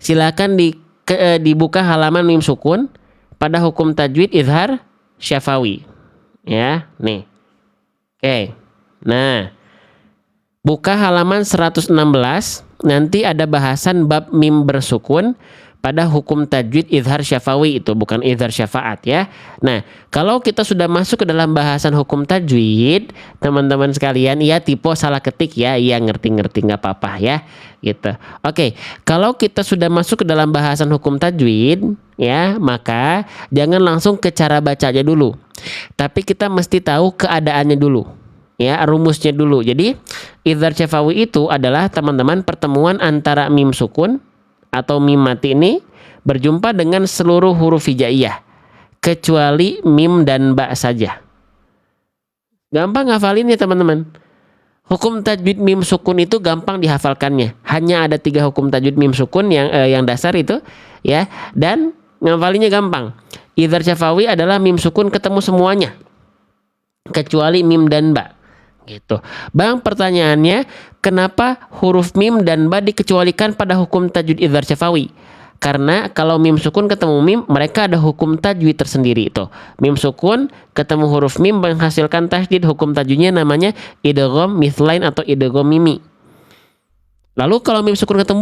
silakan dibuka halaman mim sukun pada hukum tajwid idhar syafawi. Ya, nih. Oke. Nah, buka halaman 116, nanti ada bahasan bab mim bersukun pada hukum tajwid idhar syafawi, itu bukan idhar syafaat ya. Nah, kalau kita sudah masuk ke dalam bahasan hukum tajwid, teman-teman sekalian, ya tipe salah ketik ya, iya ngerti-ngerti nggak apa-apa ya, gitu. Oke, kalau kita sudah masuk ke dalam bahasan hukum tajwid, ya, maka jangan langsung ke cara bacanya dulu. Tapi kita mesti tahu keadaannya dulu. Ya, rumusnya dulu. Jadi, idhar syafawi itu adalah teman-teman pertemuan antara mim sukun atau mim mati ini berjumpa dengan seluruh huruf hijaiyah kecuali mim dan ba saja. Gampang ngafalinnya teman-teman. Hukum tajwid mim sukun itu gampang dihafalkannya. Hanya ada 3 hukum tajwid mim sukun yang dasar itu, ya, dan ngafalinnya gampang. Idhar syafawi adalah mim sukun ketemu semuanya kecuali mim dan ba. Gitu. Bang, pertanyaannya, kenapa huruf mim dan ba dikecualikan pada hukum tajwid idhar syafawi? Karena kalau mim sukun ketemu mim, mereka ada hukum tajwid tersendiri itu. Mim sukun ketemu huruf mim menghasilkan tasydid, hukum tajwidnya namanya idgham mithlain atau idgham mimi. Lalu kalau mim sukun ketemu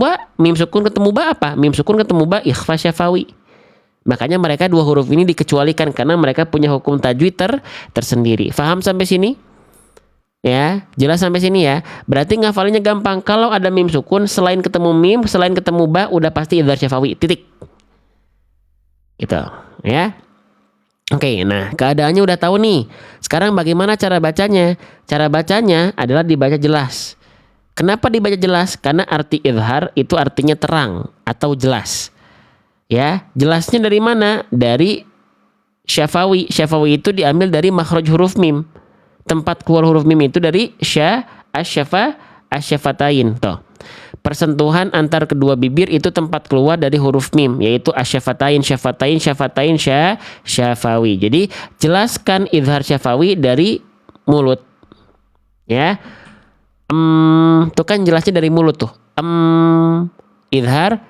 ba apa? Mim sukun ketemu ba ikhfa syafawi. Makanya mereka 2 huruf ini dikecualikan karena mereka punya hukum tajwid tersendiri. Faham sampai sini? Ya, jelas sampai sini ya. Berarti ngafalinnya gampang. Kalau ada mim sukun, selain ketemu mim, selain ketemu ba, udah pasti idhar syafawi. Titik. Gitu, ya. Oke, nah keadaannya udah tahu nih. Sekarang bagaimana cara bacanya? Cara bacanya adalah dibaca jelas. Kenapa dibaca jelas? Karena arti izhar itu artinya terang atau jelas. Ya, jelasnya dari mana? Dari syafawi. Syafawi itu diambil dari makhraj huruf mim. Tempat keluar huruf mim itu dari asyafatain. Toh. Persentuhan antar kedua bibir itu tempat keluar dari huruf mim, yaitu asyafatain, syafawi. Jadi jelaskan izhar syafawi dari mulut. Ya. Itu kan jelasnya dari mulut tuh. Izhar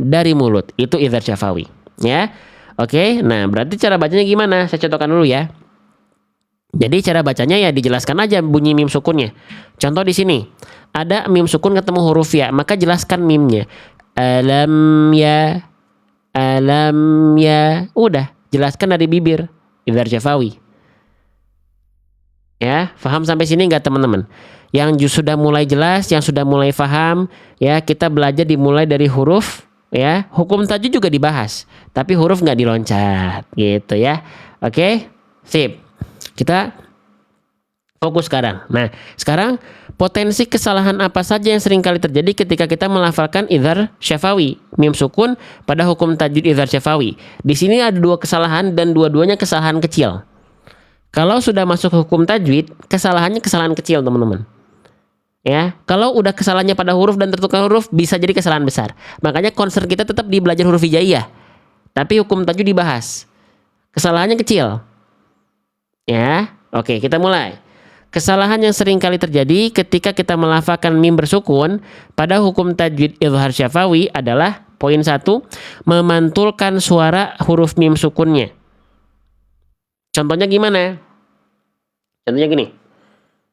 dari mulut. Itu izhar syafawi. Ya. Oke, nah berarti cara bacanya gimana? Saya contohkan dulu ya. Jadi cara bacanya ya dijelaskan aja bunyi mim sukunnya. Contoh di sini. Ada mim sukun ketemu huruf ya, maka jelaskan mimnya. Alam ya. Udah, jelaskan dari bibir. Izhar syafawi. Ya, paham sampai sini enggak teman-teman? Yang sudah mulai jelas, yang sudah mulai paham, ya kita belajar dimulai dari huruf, ya. Hukum tajwid juga dibahas, tapi huruf nggak diloncat, gitu ya. Oke, sip. Kita fokus sekarang. Nah, sekarang potensi kesalahan apa saja yang sering kali terjadi ketika kita melafalkan izhar syafawi, mim sukun pada hukum tajwid izhar syafawi. Di sini ada dua kesalahan dan dua-duanya kesalahan kecil. Kalau sudah masuk hukum tajwid, kesalahannya kesalahan kecil, teman-teman. Ya, kalau udah kesalahannya pada huruf dan tertukar huruf bisa jadi kesalahan besar. Makanya concern kita tetap di belajar huruf hijaiyah. Tapi hukum tajwid dibahas. Kesalahannya kecil. Ya, oke, kita mulai. Kesalahan yang sering kali terjadi ketika kita melafalkan mim bersukun pada hukum tajwid izhar syafawi adalah poin 1, memantulkan suara huruf mim sukunnya. Contohnya gimana? Contohnya gini.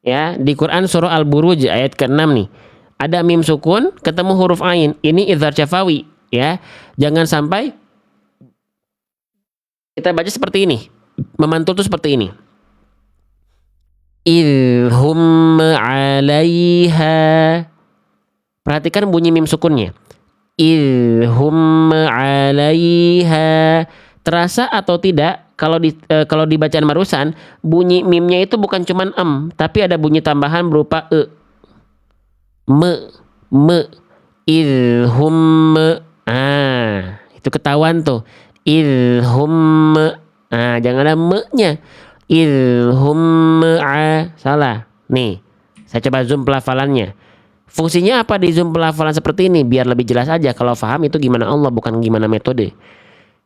Ya, di Quran surah Al-Buruj ayat ke-6 nih. Ada mim sukun ketemu huruf ain. Ini izhar syafawi, ya. Jangan sampai kita baca seperti ini. Memantul tuh seperti ini. Idhum 'alaiha. Perhatikan bunyi mim sukunnya. Idhum 'alaiha. Terasa atau tidak kalau di bacaan barusan bunyi mimnya itu bukan cuman tapi ada bunyi tambahan berupa me idhum. Itu ketahuan tuh. Idhum. Jangan ada me-nya. Idhum salah. Nih, saya coba zoom pelafalannya. Fungsinya apa di zoom pelafalan seperti ini? Biar lebih jelas aja kalau paham itu gimana Allah, bukan gimana metode.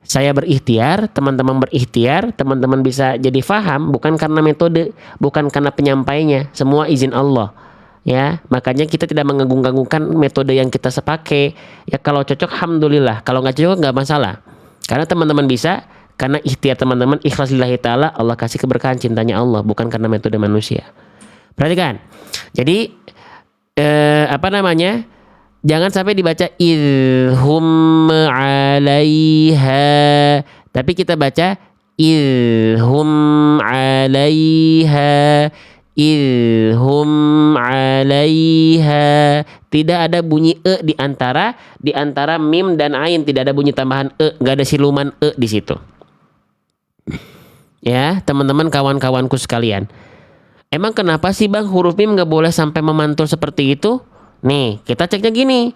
Saya berikhtiar, teman-teman berikhtiar, teman-teman bisa jadi faham bukan karena metode, bukan karena penyampainya, semua izin Allah. Ya, makanya kita tidak mengagung-agungkan metode yang kita sepakai. Ya kalau cocok alhamdulillah, kalau nggak cocok nggak masalah. Karena teman-teman bisa, karena ikhtiar teman-teman ikhlas lillahi ta'ala, Allah kasih keberkahan cintanya Allah, bukan karena metode manusia. Perhatikan. Jadi jangan sampai dibaca idhum 'alaiha, tapi kita baca idhum 'alaiha, idhum 'alaiha. Tidak ada bunyi di antara mim dan ain, tidak ada bunyi tambahan nggak ada siluman di situ. Ya, teman-teman kawan-kawanku sekalian. Emang kenapa sih Bang huruf mim nggak boleh sampai memantul seperti itu? Nih, kita ceknya gini.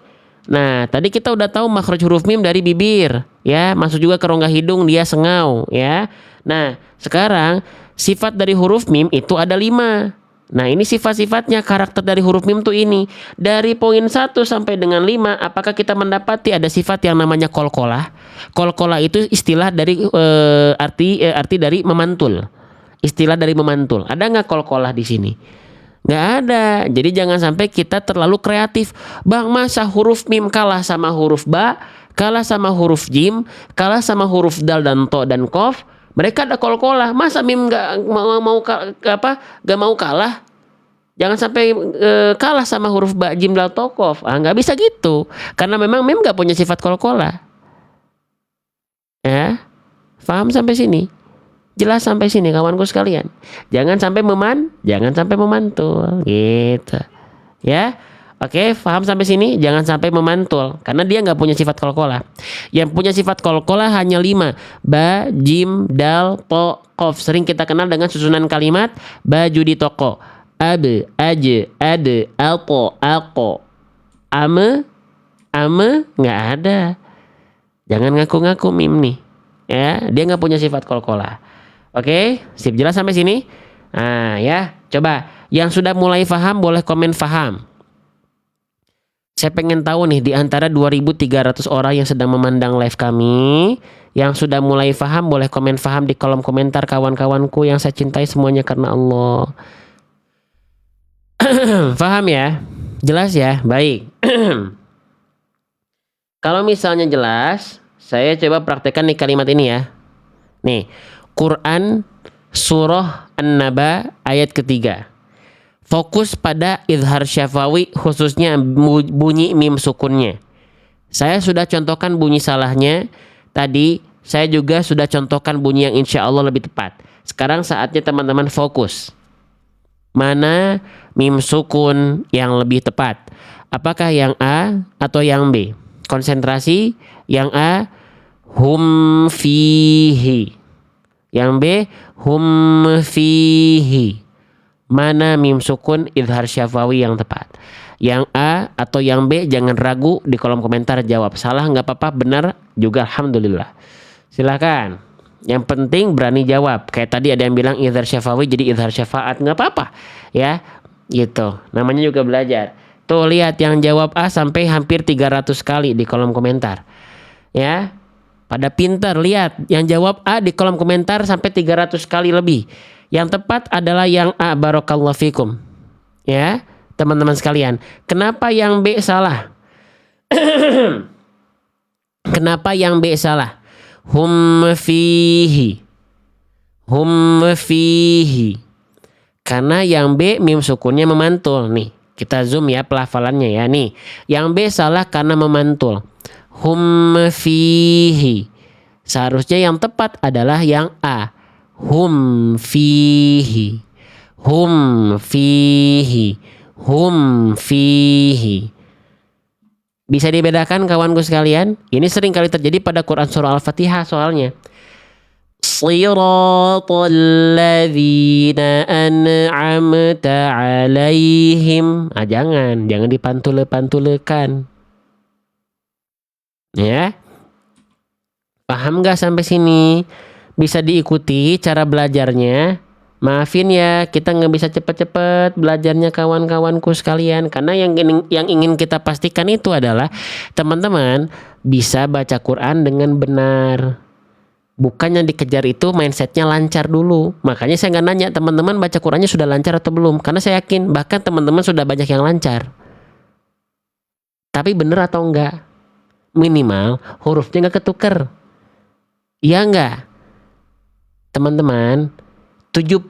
Nah, tadi kita udah tahu makhraj huruf mim dari bibir, ya, masuk juga ke rongga hidung, dia sengau, ya. Nah, sekarang sifat dari huruf mim itu ada 5. Nah, ini sifat-sifatnya, karakter dari huruf mim tuh ini. Dari poin 1 sampai dengan 5, apakah kita mendapati ada sifat yang namanya kolkolah? Kolkolah itu istilah dari arti dari memantul. Istilah dari memantul. Ada nggak kolkolah di sini? Nggak ada. Jadi jangan sampai kita terlalu kreatif. Bang, masa huruf mim kalah sama huruf ba, kalah sama huruf jim, kalah sama huruf dal dan to dan kof. Mereka ada kolkolah. Masa mim nggak mau kalah? Jangan sampai kalah sama huruf ba, jim, dal, to, kof. Nggak bisa gitu. Karena memang mim nggak punya sifat kolkolah. Ya, paham sampai sini? Jelas sampai sini kawanku sekalian. Jangan sampai memantul gitu. Ya. Oke, paham sampai sini? Jangan sampai memantul karena dia nggak punya sifat kolkolah. Yang punya sifat kolkolah hanya 5. Ba, jim, dal, to, kof. Sering kita kenal dengan susunan kalimat baju di toko. abe, aje, ade, alpo, alko, ame, nggak ada. Jangan ngaku-ngaku mim nih. Ya, dia nggak punya sifat qalqalah. Oke, sip, jelas sampai sini? Nah, ya, coba yang sudah mulai paham boleh komen paham. Saya pengen tahu nih di antara 2.300 orang yang sedang memandang live kami, yang sudah mulai paham boleh komen paham di kolom komentar, kawan-kawanku yang saya cintai semuanya karena Allah. Paham ya? Jelas ya? Baik. Kalau misalnya jelas, saya coba praktekkan nih kalimat ini ya. Nih, Quran surah An-Naba ayat ketiga. Fokus pada izhar syafawi, khususnya bunyi mim sukunnya. Saya sudah contohkan bunyi salahnya. Tadi saya juga sudah contohkan bunyi yang insya Allah lebih tepat. Sekarang saatnya teman-teman fokus. Mana mim sukun yang lebih tepat? Apakah yang A atau yang B? Konsentrasi. Yang A, hum fihi. Yang B, hum fihi. Mana mim sukun izhar syafawi yang tepat? Yang A atau yang B? Jangan ragu, di kolom komentar jawab. Salah nggak apa-apa, benar juga alhamdulillah. Silakan. Yang penting berani jawab. Kayak tadi ada yang bilang izhar syafawi jadi izhar syafaat, nggak apa-apa. Ya, gitu. Namanya juga belajar. Tuh lihat yang jawab A sampai hampir 300 kali di kolom komentar. Ya. Pada pintar, lihat yang jawab A di kolom komentar sampai 300 kali lebih. Yang tepat adalah yang A, barakallahu fikum. Ya, teman-teman sekalian. Kenapa yang B salah? Kenapa yang B salah? Hum fihi. Hum fihi. Karena yang B mim sukunnya memantul. Nih, kita zoom ya pelafalannya ya. Nih, yang B salah karena memantul. Hum fihi. Seharusnya yang tepat adalah yang A. Hum fihi. Hum fihi. Hum fihi. Bisa dibedakan kawanku sekalian? Ini sering kali terjadi pada Quran surah Al-Fatihah soalnya. Shiratal ladzina an'amta alaihim. Ah, jangan dipantule-pantulekan. Ya. Paham gak sampai sini? Bisa diikuti cara belajarnya. Maafin ya, kita nggak bisa cepet-cepet belajarnya kawan-kawanku sekalian. Karena yang ingin kita pastikan itu adalah teman-teman bisa baca Quran dengan benar. Bukan yang dikejar itu mindsetnya lancar dulu. Makanya saya nggak nanya teman-teman baca Qurannya sudah lancar atau belum. Karena saya yakin bahkan teman-teman sudah banyak yang lancar. Tapi bener atau enggak? Minimal hurufnya nggak ketuker. Iya enggak? Teman-teman, 70%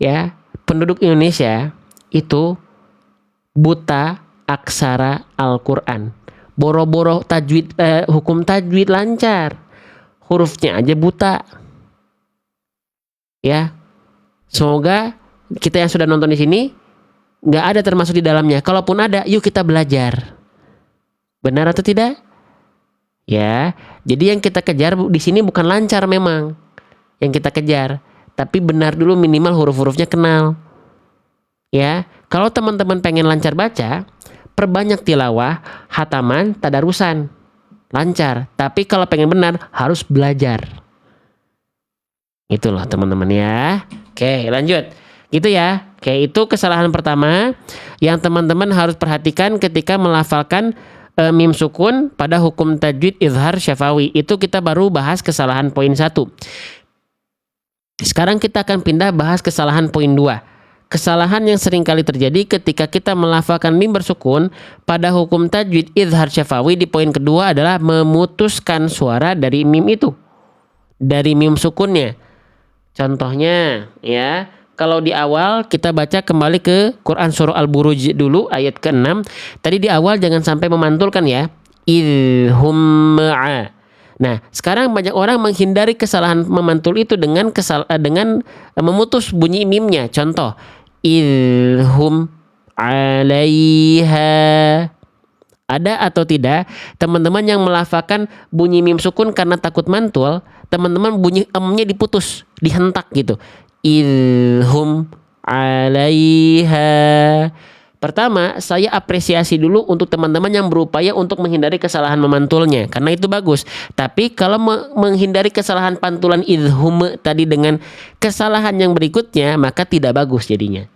ya penduduk Indonesia itu buta aksara Al-Quran. Boro-boro tajwid, hukum tajwid lancar, hurufnya aja buta. Ya, semoga kita yang sudah nonton di sini nggak ada termasuk di dalamnya. Kalaupun ada, yuk kita belajar. Benar atau tidak? Ya, jadi yang kita kejar di sini bukan lancar memang yang kita kejar, tapi benar dulu minimal huruf-hurufnya kenal. Ya, kalau teman-teman pengen lancar baca, perbanyak tilawah, hataman, tadarusan. Lancar, tapi kalau pengen benar harus belajar. Itulah teman-teman ya. Oke, lanjut. Gitu ya. Oke, itu kesalahan pertama yang teman-teman harus perhatikan ketika melafalkan mim sukun pada hukum tajwid izhar syafawi. Itu kita baru bahas kesalahan poin 1. Sekarang kita akan pindah bahas kesalahan poin 2. Kesalahan yang sering kali terjadi ketika kita melafalkan mim bersukun pada hukum tajwid izhar syafawi di poin kedua adalah memutuskan suara dari mim itu. Dari mim sukunnya. Contohnya ya, kalau di awal kita baca kembali ke Quran surah Al-Buruj dulu ayat ke-6. Tadi di awal jangan sampai memantulkan ya. Idhum ma'a. Nah, sekarang banyak orang menghindari kesalahan memantul itu dengan memutus bunyi mimnya. Contoh, idhum alaiha. Ada atau tidak teman-teman yang melafalkan bunyi mim sukun karena takut mantul, teman-teman bunyi emnya diputus, dihentak gitu. Idhum 'alaiha. Pertama, saya apresiasi dulu untuk teman-teman yang berupaya untuk menghindari kesalahan memantulnya, karena itu bagus. Tapi kalau menghindari kesalahan pantulan idhum tadi dengan kesalahan yang berikutnya, maka tidak bagus jadinya.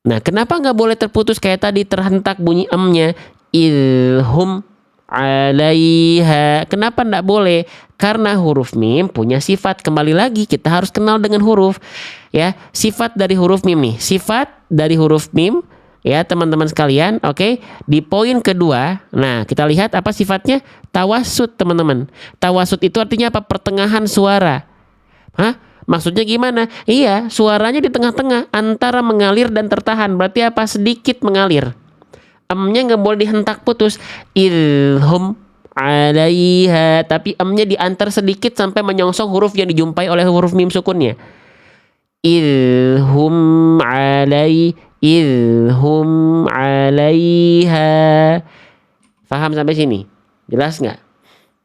Nah, kenapa nggak boleh terputus kayak tadi terhentak bunyi emnya? Idhum 'alaiha. Kenapa nggak boleh? Karena huruf mim punya sifat. Kembali lagi kita harus kenal dengan huruf. Ya, sifat dari huruf mim nih. Sifat dari huruf mim. Ya teman-teman sekalian, oke. Di poin kedua, nah kita lihat apa sifatnya? Tawasud teman-teman. Tawasud itu artinya apa? Pertengahan suara. Hah? Maksudnya gimana? Iya, suaranya di tengah-tengah antara mengalir dan tertahan. Berarti apa? Sedikit mengalir. Emnya nggak boleh dihentak putus. Ilhum 'alaiha. Tapi emnya diantar sedikit sampai menyongsong huruf yang dijumpai oleh huruf mim sukunnya. Ilhum 'alaiha. Paham sampai sini? Jelas nggak?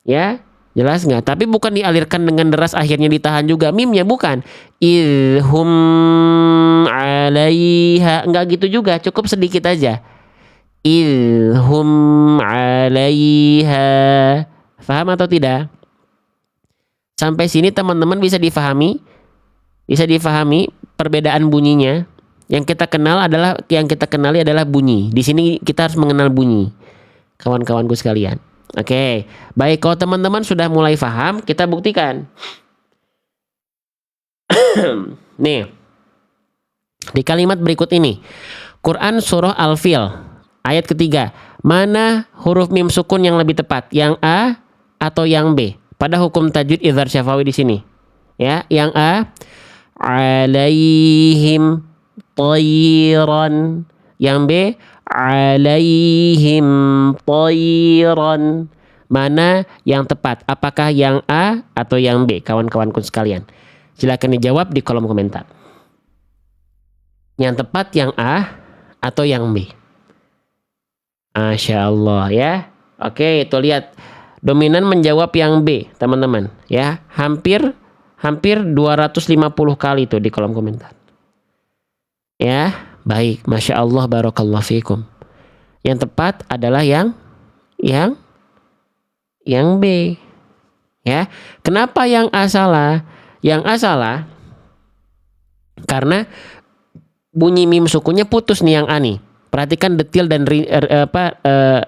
Ya, jelas nggak? Tapi bukan dialirkan dengan deras akhirnya ditahan juga mimnya, bukan. Ilhum 'alaiha. Enggak gitu juga, cukup sedikit aja. Ilhum 'alaiha. Paham atau tidak? Sampai sini teman-teman bisa difahami? Bisa difahami perbedaan bunyinya? Yang kita kenali adalah bunyi. Di sini kita harus mengenal bunyi, kawan-kawanku sekalian. Oke, baik. Kalau teman-teman sudah mulai paham, kita buktikan. Nih, di kalimat berikut ini, Quran surah Al-Fil ayat ketiga. Mana huruf mim sukun yang lebih tepat? Yang A atau yang B? Pada hukum tajwid Izhar Syafawi di sini. Ya, yang A, 'alaihim tayran. Yang B, 'alaihim tayran. Mana yang tepat? Apakah yang A atau yang B? Kawan-kawanku sekalian, silakan dijawab di kolom komentar. Yang tepat yang A atau yang B? Masya Allah ya. Oke, itu lihat. Dominan menjawab yang B, teman-teman. Ya, hampir 250 kali tuh di kolom komentar. Ya, baik. Masya Allah, barakallahu fikum. Yang tepat adalah yang B. Ya, kenapa yang A salah? Yang A salah karena bunyi mim sukunnya putus nih yang A nih. Perhatikan detil dan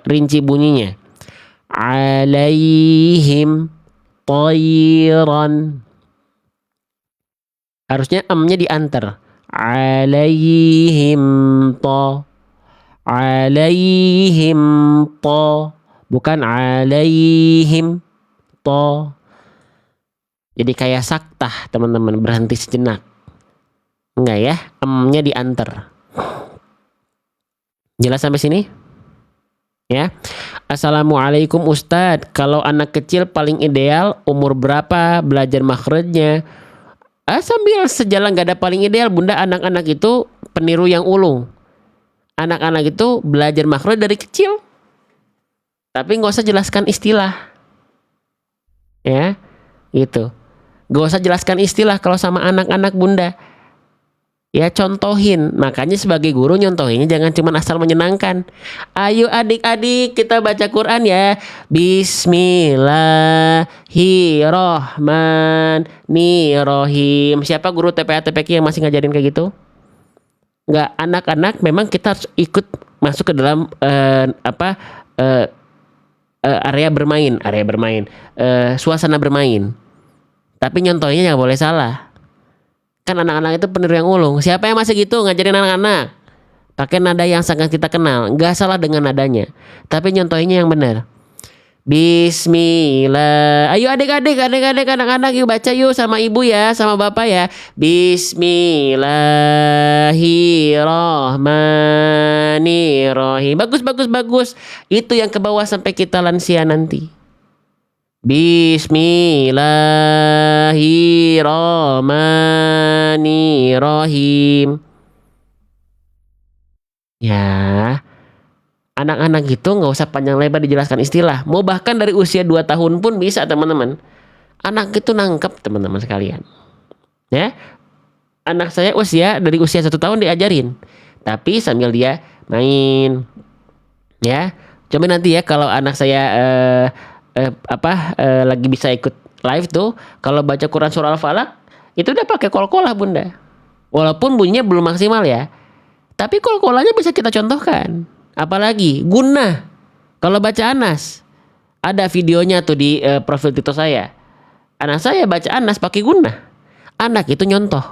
rinci bunyinya. 'Alaihim tayran. Harusnya emnya diantar. 'Alaihim ta. 'Alaihim ta. Bukan 'alaihim ta. Jadi kayak saktah teman-teman, berhenti sejenak. Enggak ya, emnya diantar. Jelas sampai sini? Ya. Assalamualaikum Ustadz. Kalau anak kecil paling ideal umur berapa belajar makhrajnya? Sambil sejalan, gak ada paling ideal bunda. Anak-anak itu peniru yang ulung. Anak-anak itu belajar makhraj dari kecil. Tapi gak usah jelaskan istilah. Ya, gitu. Gak usah jelaskan istilah kalau sama anak-anak bunda. Ya, contohin. Makanya sebagai guru nyontohinnya jangan cuma asal menyenangkan. Ayo adik-adik kita baca Quran ya. Bismillahirrohmanirrohim. Siapa guru TPA TPQ yang masih ngajarin kayak gitu? Enggak, anak-anak memang kita harus ikut masuk ke dalam area bermain, suasana bermain. Tapi nyontohinnya jangan boleh salah. Kan anak-anak itu peniru yang ulung. Siapa yang masih gitu ngajarin anak-anak? Pakai nada yang sangat kita kenal. Nggak salah dengan nadanya, tapi nyontohinnya yang benar. Bismillah. Ayo adik-adik, anak-anak yuk baca yuk sama ibu ya, sama bapak ya. Bismillahirrohmanirrohim. Bagus. Itu yang ke bawah sampai kita lansia nanti. Bismillahirrohmanirrohim. Ya, anak-anak itu nggak usah panjang lebar dijelaskan istilah. Mau bahkan dari usia 2 tahun pun bisa teman-teman. Anak itu nangkep teman-teman sekalian. Ya, anak saya dari usia 1 tahun diajarin, tapi sambil dia main, ya. Coba nanti ya kalau anak saya lagi bisa ikut live tuh, kalau baca Quran surah Al-Falaq itu udah pakai kol-kolah bunda. Walaupun bunyinya belum maksimal ya, tapi kol-kolahnya bisa kita contohkan. Apalagi guna. Kalau baca Anas, ada videonya tuh di profil TikTok saya. Anak saya baca Anas pakai guna. Anak itu nyontoh.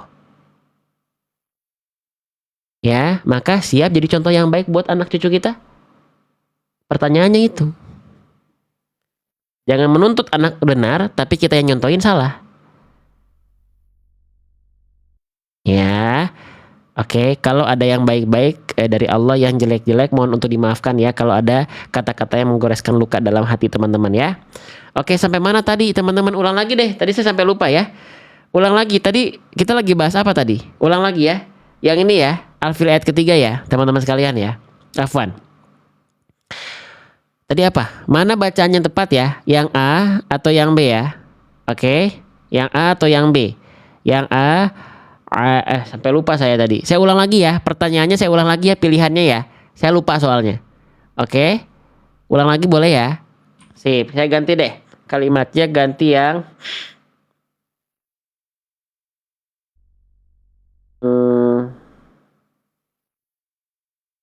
Ya, maka siap jadi contoh yang baik buat anak cucu kita. Pertanyaannya itu. Jangan menuntut anak benar, tapi kita yang nyontohin salah. Ya, oke. Kalau ada yang baik-baik dari Allah, yang jelek-jelek mohon untuk dimaafkan ya. Kalau ada kata-kata yang menggoreskan luka dalam hati teman-teman ya. Oke, sampai mana tadi teman-teman? Ulang lagi deh. Tadi saya sampai lupa ya. Ulang lagi. Tadi kita lagi bahas apa tadi? Ulang lagi ya. Yang ini ya, Al-Fil ayat ketiga ya, teman-teman sekalian ya. Afwan. Tadi apa? Mana bacaan yang tepat ya? Yang A atau yang B ya? Oke. Yang A atau yang B? Yang A, sampai lupa saya tadi. Saya ulang lagi ya. Pertanyaannya saya ulang lagi ya, pilihannya ya. Saya lupa soalnya. Oke. Ulang lagi boleh ya? Sip, saya ganti deh. Kalimatnya ganti yang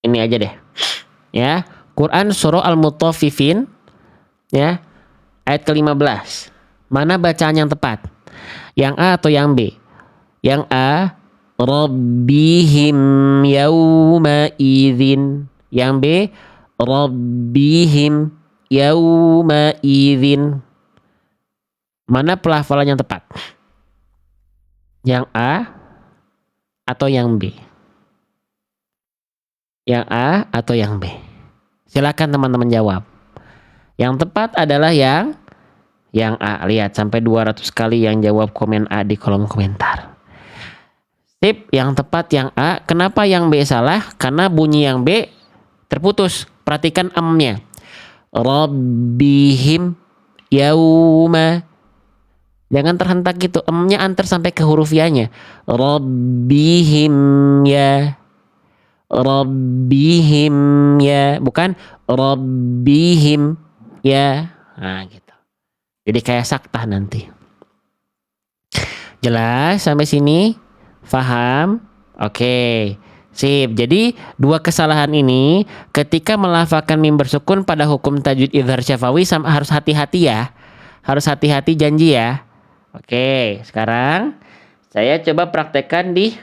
ini aja deh. Ya. Quran surah Al-Mutaffifin ya, ayat ke-15. Mana bacaan yang tepat? Yang A atau yang B? Yang A, Rabbihim yawma idzin. Yang B, Rabbihim yawma idzin. Mana pelafalan yang tepat? Yang A atau yang B? Yang A atau yang B? Silakan teman-teman jawab. Yang tepat adalah yang A. Lihat sampai 200 kali yang jawab komen A di kolom komentar. Sip, yang tepat yang A. Kenapa yang B salah? Karena bunyi yang B terputus. Perhatikan emnya. Rabbihim yauma. Jangan terhentak gitu. Emnya antar sampai ke huruf ya-nya. Rabbihim ya. Rabbihim ya, bukan Rabbihim ya. Nah gitu. Jadi kayak saktah nanti. Jelas sampai sini? Faham? Oke. Sip. Jadi dua kesalahan ini ketika melafalkan mim bersukun pada hukum tajwid idhar syafawi harus hati-hati ya. Harus hati-hati, janji ya. Oke, sekarang saya coba praktekkan di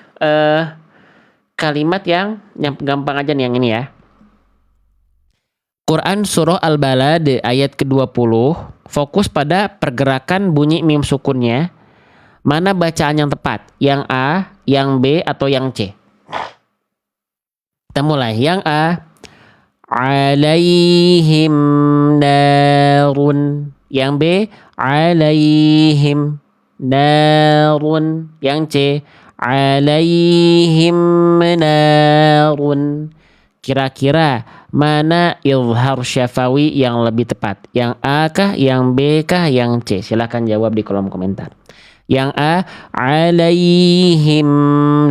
kalimat yang gampang aja nih, yang ini ya. Quran surah Al-Balad ayat ke-20 fokus pada pergerakan bunyi mim sukunnya. Mana bacaan yang tepat? Yang A, yang B, atau yang C? Kita mulai. Yang A, alaihim narun. Yang B, alaihim narun. Yang C, alaihim narun. Kira-kira mana izhar syafawi yang lebih tepat? Yang A kah, yang B kah, yang C? Silahkan jawab di kolom komentar. Yang A, alaihim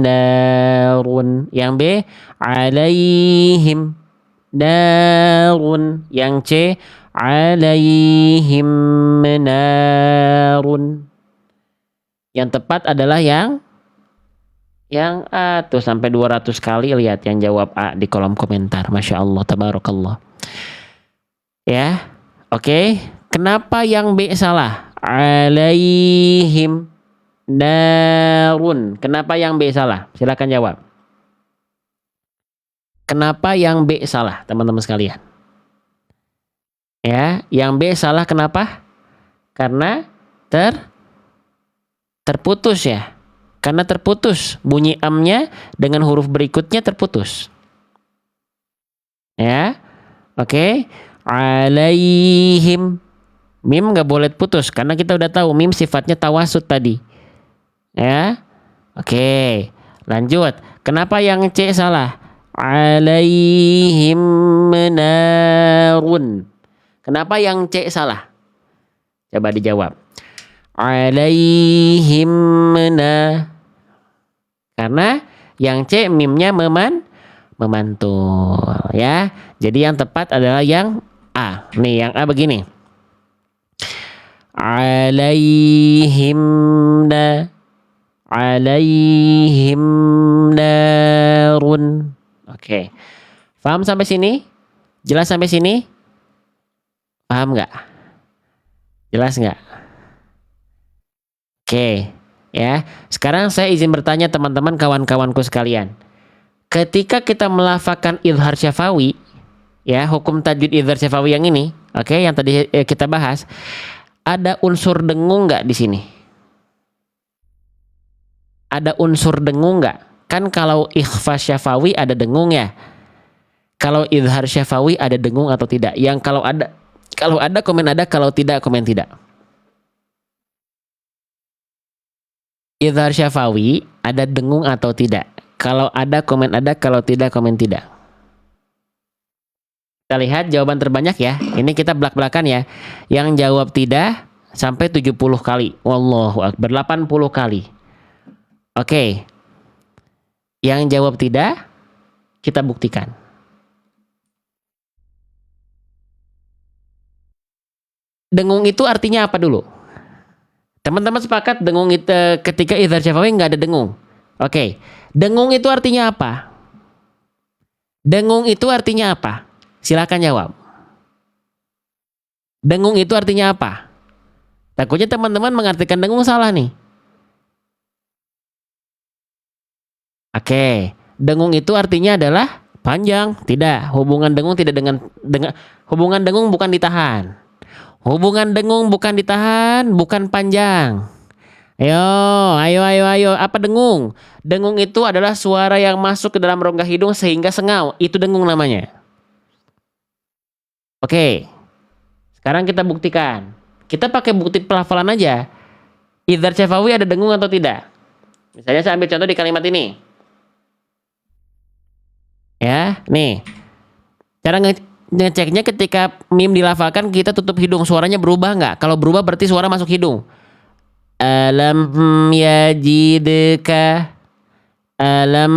narun. Yang B, alaihim narun. Yang C, alaihim narun. Yang tepat adalah yang A tuh, sampai 200 kali lihat yang jawab A di kolom komentar. Masya Allah, tabarakallah. Ya, oke. Kenapa yang B salah? Alaihim narun. Kenapa yang B salah? Silakan jawab. Kenapa yang B salah, teman-teman sekalian? Ya, yang B salah kenapa? Karena terputus ya. Karena terputus, bunyi amnya dengan huruf berikutnya terputus. Ya, oke. Alaihim, mim nggak boleh putus karena kita udah tahu mim sifatnya tawasud tadi. Ya, oke. Lanjut. Kenapa yang C salah? Alaihim narun. Kenapa yang C salah? Coba dijawab. Alaihim Karena yang C mimnya memantul ya. Jadi yang tepat adalah yang A. Nih yang A begini. Alaihim na alaihim narun. Oke. Paham sampai sini? Jelas sampai sini? Paham nggak? Jelas nggak? Oke. Ya. Sekarang saya izin bertanya teman-teman kawan-kawanku sekalian. Ketika kita melafalkan idhar syafawi, ya hukum tajwid idhar syafawi yang ini, oke, yang tadi kita bahas, ada unsur dengung nggak di sini? Ada unsur dengung nggak? Kan kalau ikhfa syafawi ada dengung ya. Kalau idhar syafawi ada dengung atau tidak? Yang kalau ada komen ada, kalau tidak komen tidak. Idhar syafawi ada dengung atau tidak? Kalau ada komen ada, kalau tidak komen tidak. Kita lihat jawaban terbanyak ya. Ini kita belak-belakan ya. Yang jawab tidak sampai 70 kali. Wallahu akbar, 80 kali. Oke. Yang jawab tidak kita buktikan. Dengung itu artinya apa dulu? Teman-teman sepakat dengung itu ketika idhar syafawi nggak ada dengung. Oke. Dengung itu artinya apa? Dengung itu artinya apa? Silakan jawab. Dengung itu artinya apa? Takutnya teman-teman mengartikan dengung salah nih. Oke. Dengung itu artinya adalah panjang. Tidak. Hubungan dengung tidak dengan hubungan dengung bukan ditahan. Hubungan dengung bukan ditahan, bukan panjang. Ayo. Apa dengung? Dengung itu adalah suara yang masuk ke dalam rongga hidung sehingga sengau. Itu dengung namanya. Oke. Sekarang kita buktikan. Kita pakai bukti pelafalan aja. Idhar syafawi ada dengung atau tidak? Misalnya saya ambil contoh di kalimat ini. Ya, nih. Cara ngeceknya ketika mim dilafalkan kita tutup hidung, suaranya berubah nggak? Kalau berubah berarti suara masuk hidung. Alam yajidka, alam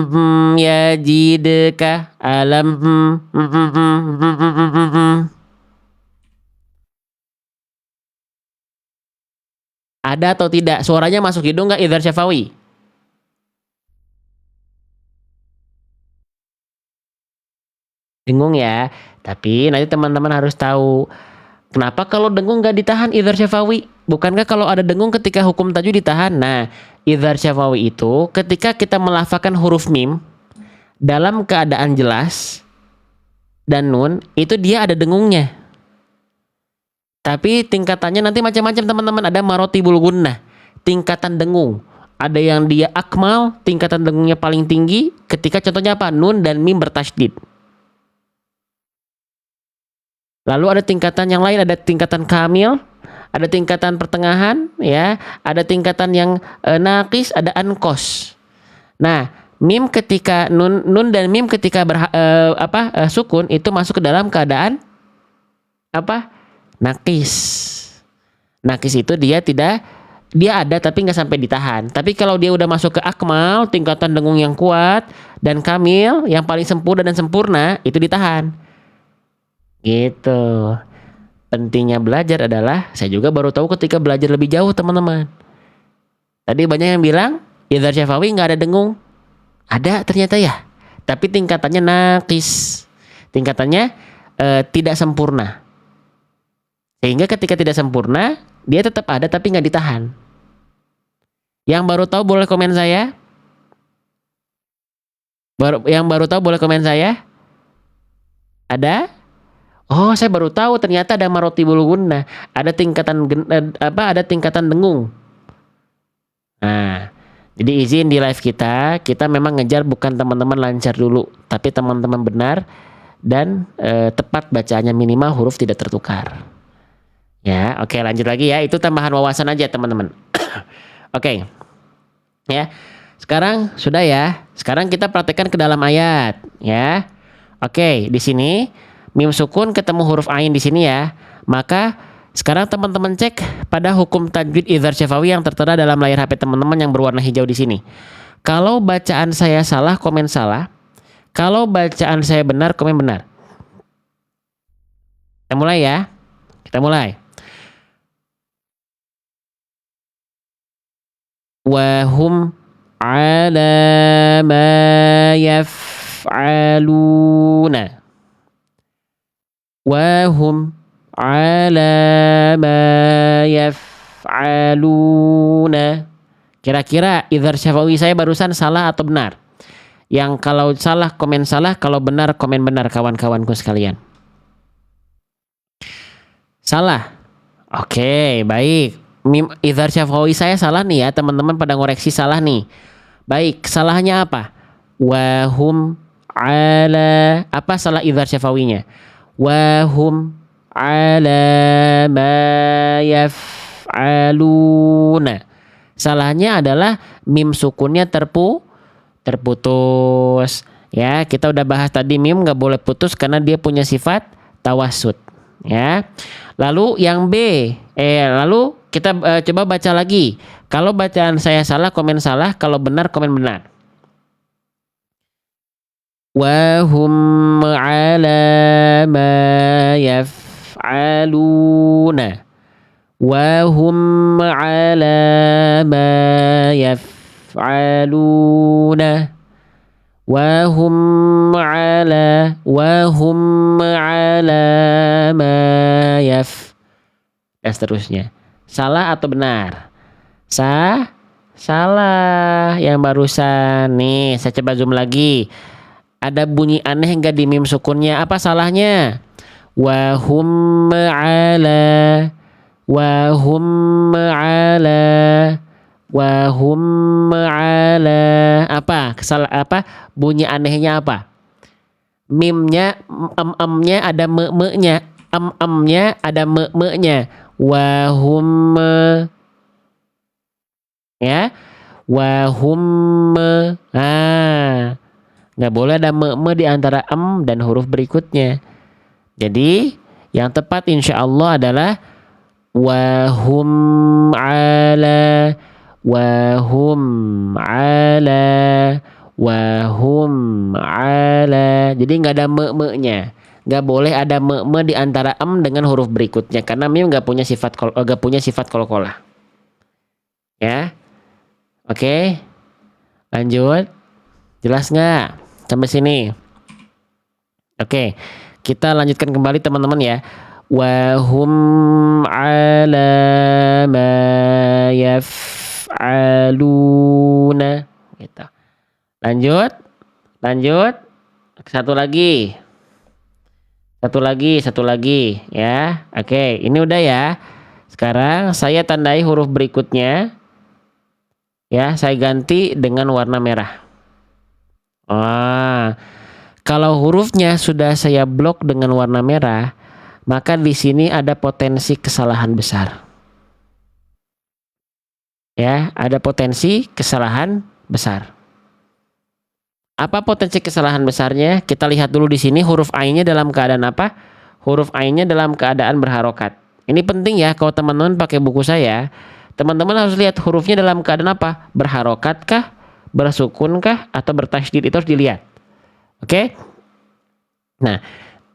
yajidka, alam ada atau tidak? Suaranya masuk hidung nggak idhar syafawi? Dengung ya. Tapi nanti teman-teman harus tahu kenapa kalau dengung nggak ditahan idhar syafawi? Bukankah kalau ada dengung ketika hukum tajwid ditahan? Nah, idhar syafawi itu ketika kita melafalkan huruf mim dalam keadaan jelas dan nun itu dia ada dengungnya. Tapi tingkatannya nanti macam-macam teman-teman. Ada marotibul gunnah, tingkatan dengung. Ada yang dia akmal, tingkatan dengungnya paling tinggi ketika contohnya apa? Nun dan mim bertasydid. Lalu ada tingkatan yang lain, ada tingkatan kamil, ada tingkatan pertengahan, ya, ada tingkatan yang naqis, ada ankos. Nah, mim ketika nun dan mim ketika sukun itu masuk ke dalam keadaan apa? Naqis. Naqis itu dia ada tapi nggak sampai ditahan. Tapi kalau dia udah masuk ke akmal, tingkatan dengung yang kuat, dan kamil yang paling sempurna dan sempurna itu ditahan. Gitu. Pentingnya belajar adalah saya juga baru tahu ketika belajar lebih jauh teman-teman. Tadi banyak yang bilang idhar syafawi nggak ada dengung. Ada ternyata ya. Tapi tingkatannya naqis. Tingkatannya tidak sempurna. Sehingga ketika tidak sempurna dia tetap ada tapi nggak ditahan. Yang baru tahu boleh komen saya. Yang baru tahu boleh komen saya. Ada? Oh, saya baru tahu ternyata ada marotibul gunnah, ada tingkatan ada tingkatan dengung. Nah, jadi izin di live kita memang ngejar bukan teman-teman lancar dulu, tapi teman-teman benar dan tepat bacaannya, minimal huruf tidak tertukar. Ya, oke, lanjut lagi ya. Itu tambahan wawasan aja teman-teman. Oke. Ya. Sekarang sudah ya. Sekarang kita praktekkan ke dalam ayat, ya. Oke, di sini mim sukun ketemu huruf ain di sini ya. Maka sekarang teman-teman cek pada hukum tajwid idhar syafawi yang tertera dalam layar HP teman-teman yang berwarna hijau di sini. Kalau bacaan saya salah, komen salah. Kalau bacaan saya benar, komen benar. Kita mulai ya. Kita mulai. Wahum ala ma yaf'aluna. Wahum ala ma yaf'aluna. Kira-kira idhar syafawi saya barusan salah atau benar? Yang kalau salah komen salah, kalau benar komen benar, kawan-kawanku sekalian. Salah. Oke, baik. Idhar syafawi saya salah nih ya, teman-teman pada ngoreksi salah nih. Baik, salahnya apa? Wahum ala, apa salah idhar syafawinya? Wahum ala ma yaf'aluna. Salahnya adalah mim sukunnya terputus. Ya, kita udah bahas tadi mim nggak boleh putus karena dia punya sifat tawasud. Ya. Lalu yang B, lalu kita coba baca lagi. Kalau bacaan saya salah, komen salah. Kalau benar, komen benar. Wahum ala ma yaf'aluna. Wahum ala ma yaf'aluna. Wahum ala ma dan seterusnya. Salah atau benar? Salah yang barusan. Nih, saya coba zoom lagi. Ada bunyi aneh enggak di mim sukunnya? Apa salahnya? Wahum ala apa bunyi anehnya apa? Mimnya emnya ada me-nya, emnya ada me-nya. Wahum ya, wahum nggak boleh ada me di antara dan huruf berikutnya. Jadi yang tepat insya Allah adalah wahum ala. Jadi nggak ada me-nya. Nggak boleh ada me di antara dengan huruf berikutnya karena mim nggak punya sifat qalqalah. Ya. Oke. Lanjut. Jelas nggak sampai sini? Oke. Kita lanjutkan kembali teman-teman ya. Wahum ala ma yaf'aluna. Gitu. Lanjut. Satu lagi ya. Oke, ini udah ya. Sekarang saya tandai huruf berikutnya. Ya, saya ganti dengan warna merah. Kalau hurufnya sudah saya blok dengan warna merah, maka di sini ada potensi kesalahan besar. Ya, ada potensi kesalahan besar. Apa potensi kesalahan besarnya? Kita lihat dulu di sini huruf A-nya dalam keadaan apa? Huruf A-nya dalam keadaan berharokat. Ini penting ya kalau teman-teman pakai buku saya, teman-teman harus lihat hurufnya dalam keadaan apa? Berharokat kah? Bersukun kah? Atau bertasydid? Itu harus dilihat. Oke? Nah,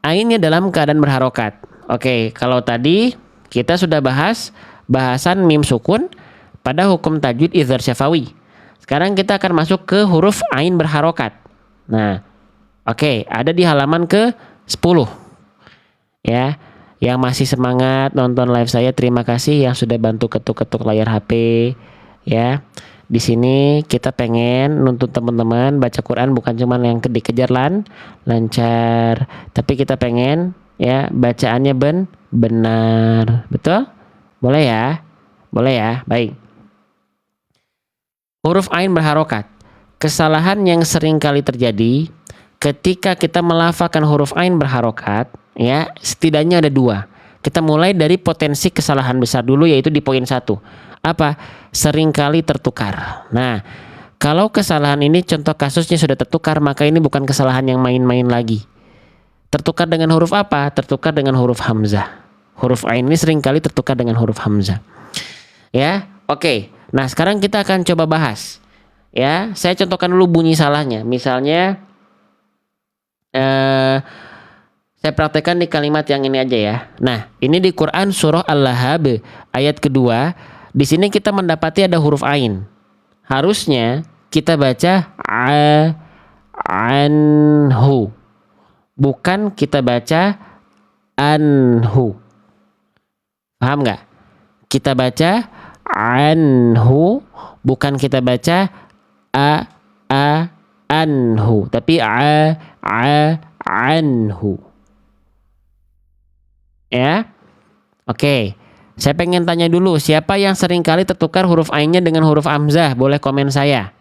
A-nya dalam keadaan berharokat. Oke, kalau tadi kita sudah bahas bahasan mim sukun pada hukum tajwid idhar syafawi. Sekarang kita akan masuk ke huruf ain berharokat. Nah, oke, ada di halaman ke-10. Ya, yang masih semangat nonton live saya, terima kasih yang sudah bantu ketuk-ketuk layar HP. Ya, di sini kita pengen nuntut teman-teman baca Quran bukan cuma yang dikejar lancar, tapi kita pengen ya bacaannya benar. Betul? Boleh ya? Baik. Huruf ain berharokat. Kesalahan yang sering kali terjadi ketika kita melafalkan huruf ain berharokat, ya setidaknya ada 2. Kita mulai dari potensi kesalahan besar dulu, yaitu di poin 1. Apa? Seringkali tertukar. Nah, kalau kesalahan ini contoh kasusnya sudah tertukar, maka ini bukan kesalahan yang main-main lagi. Tertukar dengan huruf apa? Tertukar dengan huruf hamzah. Huruf ain ini seringkali tertukar dengan huruf hamzah. Ya, oke. Nah, sekarang kita akan coba bahas. Ya, saya contohkan dulu bunyi salahnya. Misalnya saya praktekkan di kalimat yang ini aja ya. Nah, ini di Quran surah Al-Lahab ayat kedua. Di sini kita mendapati ada huruf ain. Harusnya kita baca anhu. Bukan kita baca anhu. Paham nggak? Kita baca anhu, bukan kita baca anhu, tapi anhu. Ya, oke. Saya pengen tanya dulu, siapa yang sering kali tertukar huruf ainnya dengan huruf hamzah? Boleh komen saya.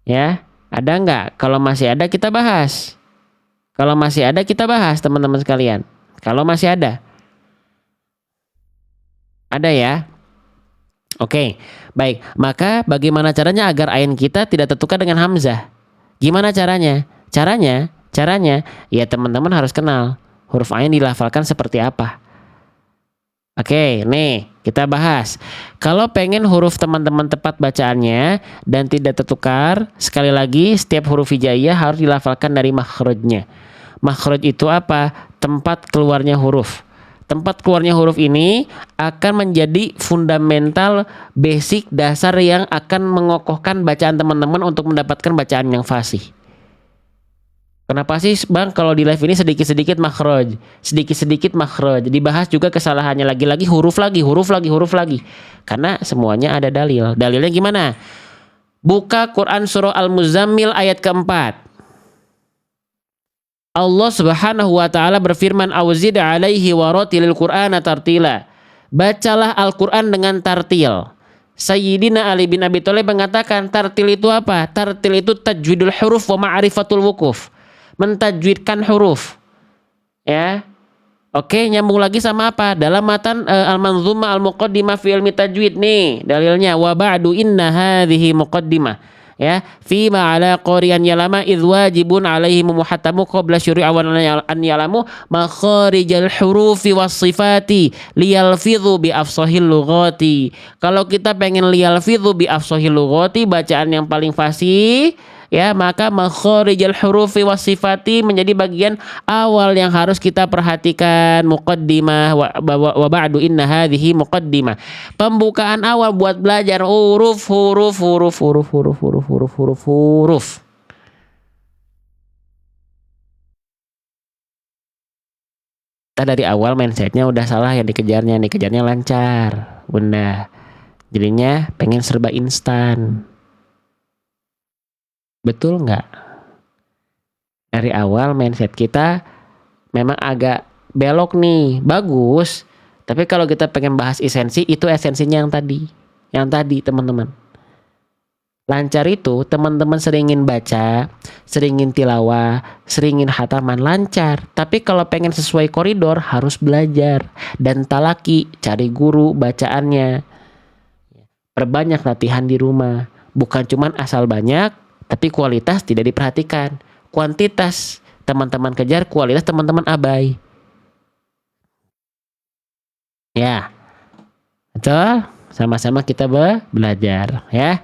Ya, ada nggak? Kalau masih ada kita bahas. Kalau masih ada kita bahas, teman-teman sekalian. Kalau masih ada. Ada ya? Oke, baik. Maka bagaimana caranya agar ain kita tidak tertukar dengan hamzah? Gimana caranya? Caranya, ya teman-teman harus kenal. Huruf ain dilafalkan seperti apa? Oke, nih kita bahas. Kalau pengen huruf teman-teman tepat bacaannya dan tidak tertukar, sekali lagi setiap huruf hijaiyah harus dilafalkan dari makhrajnya. Makhraj itu apa? Tempat keluarnya huruf. Tempat keluarnya huruf ini akan menjadi fundamental basic dasar yang akan mengokohkan bacaan teman-teman untuk mendapatkan bacaan yang fasih. Kenapa sih Bang kalau di live ini sedikit-sedikit makhraj, sedikit-sedikit makhraj, dibahas juga kesalahannya lagi-lagi huruf lagi. Karena semuanya ada dalil. Dalilnya gimana? Buka Quran surah Al-Muzammil ayat keempat. Allah Subhanahu wa taala berfirman, "Auzid 'alaihi wa ratilil Qur'ana tartila." Bacalah Al-Qur'an dengan tartil. Sayyidina Ali bin Abi Thalib mengatakan tartil itu apa? Tartil itu tajwidul huruf wa ma'rifatul wukuf. Mentajwidkan huruf. Ya. Oke, nyambung lagi sama apa? Dalam matan Al-Manzumah Al-Muqaddimah fi ilmi tajwid nih, dalilnya wa ba'du inna hadhihi muqaddimah. Ya, fi ma ala qari'an yalama idh wajibun alaihi muhattamu qabla syuri'a wa an yalamu makharijal hurufi was sifati liyalfidhu bi afsahil lughati. Kalau kita pengen liyalfidhu bi afsahil lughati, bacaan yang paling fasih, ya, maka makharijal hurufi was sifati menjadi bagian awal yang harus kita perhatikan. Muqaddimah wa ba'du inna hadhihi muqaddimah. Pembukaan awal buat belajar huruf. Kita dari awal mindsetnya udah salah, yang dikejarnya lancar, bunda. Jadinya pengen serba instan. Betul nggak? Dari awal mindset kita memang agak belok nih, bagus. Tapi kalau kita pengen bahas esensi, itu esensinya yang tadi teman-teman. Lancar itu teman-teman seringin baca, seringin tilawah, seringin hataman, lancar. Tapi kalau pengen sesuai koridor harus belajar dan talaki, cari guru bacaannya. Perbanyak latihan di rumah. Bukan cuman asal banyak, tapi kualitas tidak diperhatikan. Kuantitas teman-teman kejar, kualitas teman-teman abai. Ya, betul. Sama-sama kita belajar, ya.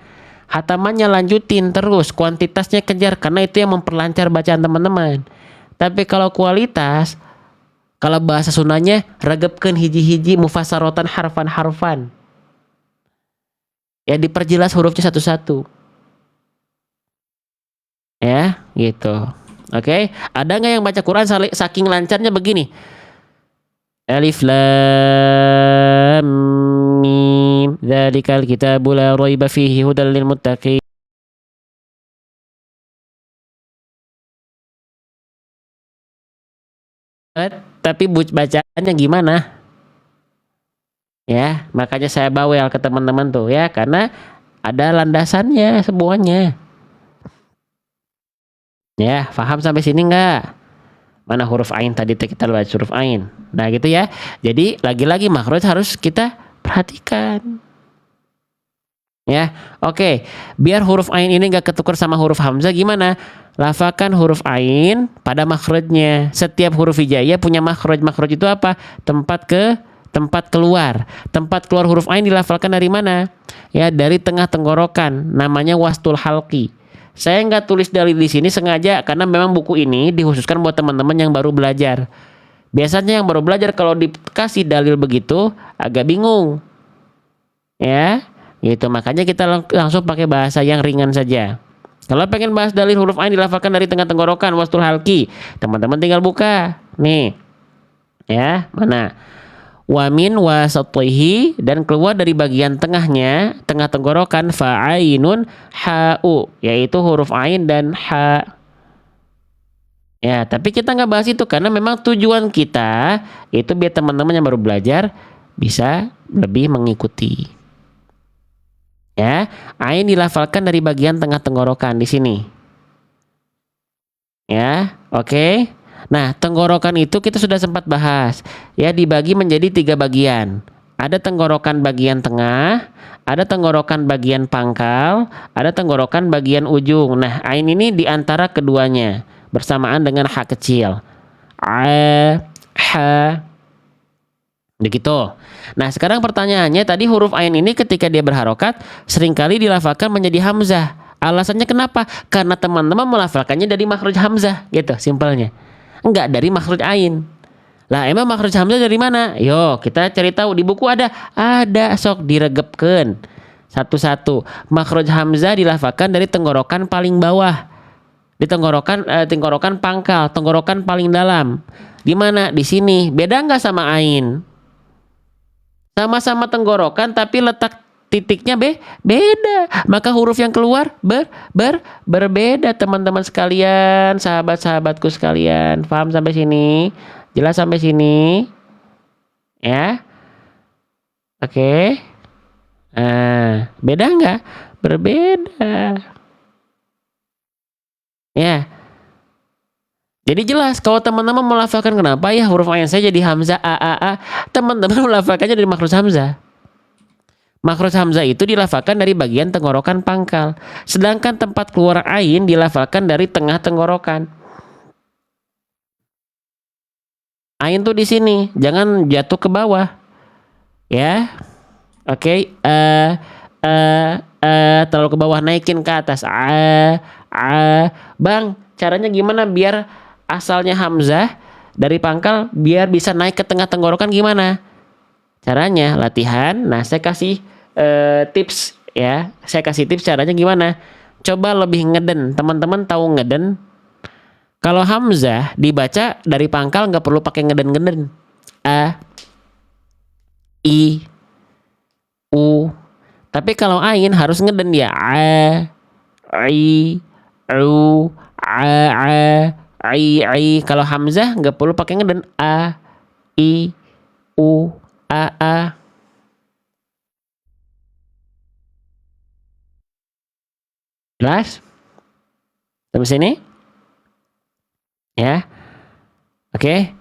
Hatamannya lanjutin terus, kuantitasnya kejar, karena itu yang memperlancar bacaan teman-teman. Tapi kalau kualitas, kalau bahasa Sundanya regepkeun hiji-hiji mufasarotan harfan-harfan. Ya, diperjelas hurufnya satu-satu. Ya, gitu. Oke, ada nggak yang baca Quran saking lancarnya begini? Alif lam mim, dzalikal kitabu la raiba fihi hudal lil muttaqin. Tapi bacaannya gimana? Ya, makanya saya bawel ke teman-teman tuh ya, karena ada landasannya semuanya. Ya, paham sampai sini enggak? Mana huruf ain tadi kita baca huruf ain. Nah, gitu ya. Jadi lagi-lagi makhraj harus kita perhatikan. Ya, oke. Biar huruf ain ini enggak ketukar sama huruf hamzah, gimana? Lafalkan huruf ain pada makhrajnya. Setiap huruf hijaiyah punya makhraj. Makhraj itu apa? Tempat keluar. Tempat keluar huruf ain dilafalkan dari mana? ya dari tengah tenggorokan, namanya wastul halqi. Saya nggak tulis dalil di sini sengaja karena memang buku ini dikhususkan buat teman-teman yang baru belajar. Biasanya yang baru belajar kalau dikasih dalil begitu agak bingung. Ya, gitu. Makanya kita langsung pakai bahasa yang ringan saja. Kalau pengen bahas dalil huruf ain dilafalkan dari tengah tenggorokan wastul halqi, teman-teman tinggal buka. Nih. Ya, mana? Wamin wasatihi dan keluar dari bagian tengahnya, tengah tenggorokan fa'ainun ha'u, yaitu huruf ain dan ha. Ya, tapi kita nggak bahas itu karena memang tujuan kita itu biar teman-teman yang baru belajar bisa lebih mengikuti. Ya, ain dilafalkan dari bagian tengah tenggorokan di sini. Ya, oke. Nah, tenggorokan itu kita sudah sempat bahas. Ya, dibagi menjadi 3 bagian. Ada tenggorokan bagian tengah, ada tenggorokan bagian pangkal, ada tenggorokan bagian ujung. Nah, ain ini di antara keduanya bersamaan dengan ha kecil. A, ha. Begitu. Nah, sekarang pertanyaannya tadi huruf ain ini ketika dia berharokat seringkali dilafalkan menjadi hamzah. Alasannya kenapa? Karena teman-teman melafalkannya dari makhraj hamzah, gitu simpelnya. Enggak dari makhraj ain. Lah emang makhraj hamzah dari mana? Yo, kita cari tahu di buku ada. Ada, sok diregepkeun. Satu-satu. Makhraj hamzah dilafalkan dari tenggorokan paling bawah. Di tenggorokan pangkal, tenggorokan paling dalam. Di mana? Di sini. Beda enggak sama ain? Sama-sama tenggorokan tapi letak titiknya beda. Maka huruf yang keluar berbeda teman-teman sekalian, sahabat-sahabatku sekalian. Paham sampai sini? Jelas sampai sini? Ya. Oke. Nah, beda nggak? Berbeda. Ya. Jadi jelas kalau teman-teman melafalkan kenapa ya huruf ain saya jadi hamzah a. Teman-teman melafalkannya dari makhraj hamzah. Makhraj hamzah itu dilafalkan dari bagian tenggorokan pangkal. Sedangkan tempat keluar ain dilafalkan dari tengah tenggorokan. Ain tuh di sini, jangan jatuh ke bawah. Ya. Oke, terlalu ke bawah, naikin ke atas. Bang, caranya gimana biar asalnya hamzah dari pangkal biar bisa naik ke tengah tenggorokan gimana? Caranya latihan. Nah, saya kasih tips ya. Saya kasih tips caranya gimana. Coba lebih ngeden. Teman-teman tahu ngeden? Kalau hamzah dibaca dari pangkal nggak perlu pakai ngeden-ngeden. A, I, U. Tapi kalau ain harus ngeden dia. A, I, U, I. Kalau hamzah nggak perlu pakai ngeden. A, I, U, A. Jelas? Sampai sini? Ya. Oke.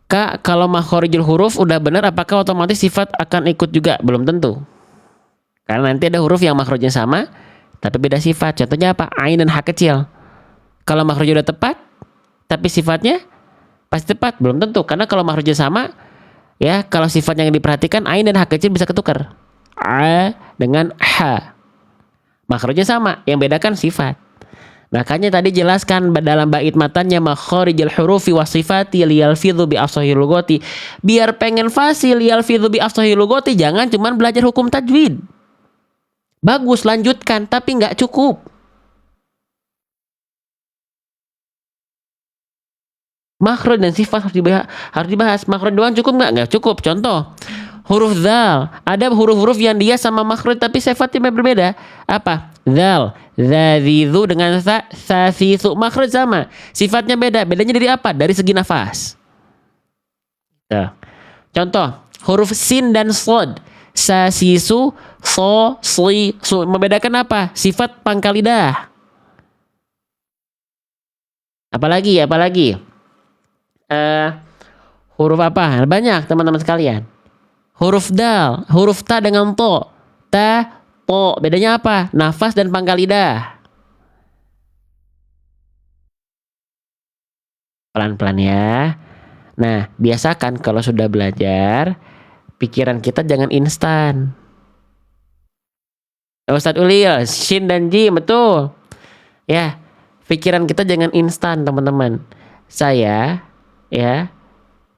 Kak, kalau makhorijul huruf udah benar apakah otomatis sifat akan ikut juga? Belum tentu. Karena nanti ada huruf yang makhrajnya sama tapi beda sifat. Contohnya apa? Ain dan ha kecil. Kalau makhrajnya udah tepat tapi sifatnya pasti tepat? Belum tentu. Karena kalau makhrajnya sama, ya kalau sifatnya yang diperhatikan ain dan ha kecil bisa ketukar. A dengan ha. Makhrajnya sama, yang bedakan sifat. Makanya tadi jelaskan dalam bait matanya makharijul hurufi wasifati liyalfidhu bi afsahil lugati. Biar pengen fasil liyalfidhu bi afsahil lugati, jangan cuman belajar hukum tajwid. Bagus, lanjutkan, tapi nggak cukup. Makhraj dan sifat harus dibahas. Makhraj doang cukup nggak? Nggak cukup. Contoh, huruf dzal. Ada huruf-huruf yang dia sama makhraj tapi sifatnya berbeda. Apa? Dzal, dzadzidzu dengan sasisu, makhraj sama. Sifatnya beda. Bedanya dari apa? Dari segi nafas. Nah. Contoh, huruf sin dan shad. Sasisu, so, sli, su. Membedakan apa? Sifat pangkal lidah. Apalagi? Huruf apa? Banyak teman-teman sekalian. Huruf dal, huruf ta dengan to. Ta, to. Bedanya apa? Nafas dan pangkal lidah. Pelan-pelan ya. Nah, biasakan kalau sudah belajar, pikiran kita jangan instan. Ustadz Uli ya, Shin dan Jim, betul. Ya, pikiran kita jangan instan teman-teman. Saya ya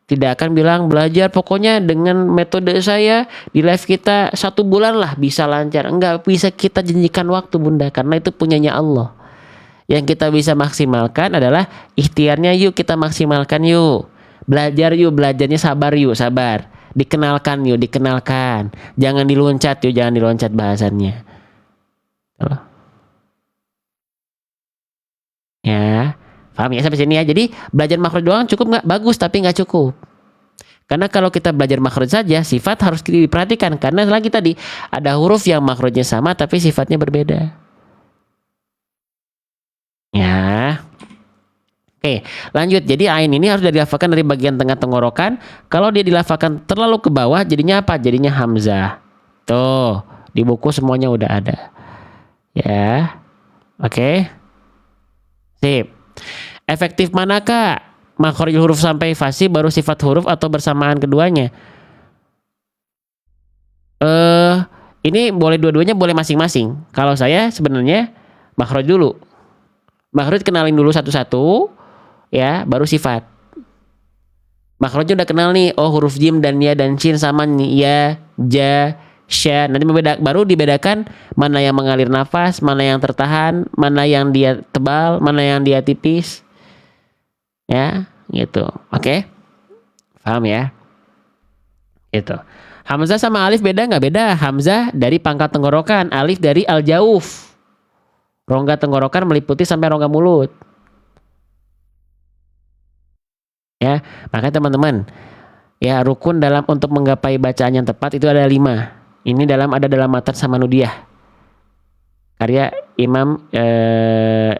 tidak akan bilang belajar pokoknya dengan metode saya di live kita 1 bulan lah bisa lancar. Enggak bisa kita janjikan waktu bunda, karena itu punyanya Allah. Yang kita bisa maksimalkan adalah ikhtiarnya, yuk kita maksimalkan yuk. Belajar yuk, belajarnya sabar yuk, sabar. Dikenalkan yuk, dikenalkan. Jangan diloncat yuk, jangan diloncat bahasannya. Ya, paham ya sampai sini ya. Jadi belajar makhraj doang cukup nggak? Bagus, tapi nggak cukup. Karena kalau kita belajar makhraj saja, sifat harus diperhatikan. Karena lagi tadi ada huruf yang makhrajnya sama tapi sifatnya berbeda. Ya. Oke, lanjut. Jadi ain ini harus dilafalkan dari bagian tengah tenggorokan. Kalau dia dilafalkan terlalu ke bawah, jadinya apa? Jadinya hamzah. Tuh, di buku semuanya udah ada. Ya. Oke. Sip. Efektif manakah? Makhraj huruf sampai fasih baru sifat huruf atau bersamaan keduanya? Ini boleh dua-duanya, boleh masing-masing. Kalau saya sebenarnya makhraj dulu. Makhraj kenalin dulu satu-satu, ya, baru sifat. Makhrajnya udah kenal nih, oh huruf jim dan ya dan shin sama nih, ya, ja, sya. Nanti baru dibedakan mana yang mengalir nafas, mana yang tertahan, mana yang dia tebal, mana yang dia tipis. Ya, gitu. Oke. Paham ya? Gitu. Hamzah sama alif beda nggak? Beda. Hamzah dari pangkal tenggorokan, alif dari al-jauf. Rongga tenggorokan meliputi sampai rongga mulut. Ya, makanya teman-teman, ya rukun dalam untuk menggapai bacaan yang tepat itu ada 5. Ini ada dalam matan Samanudiyah, karya Imam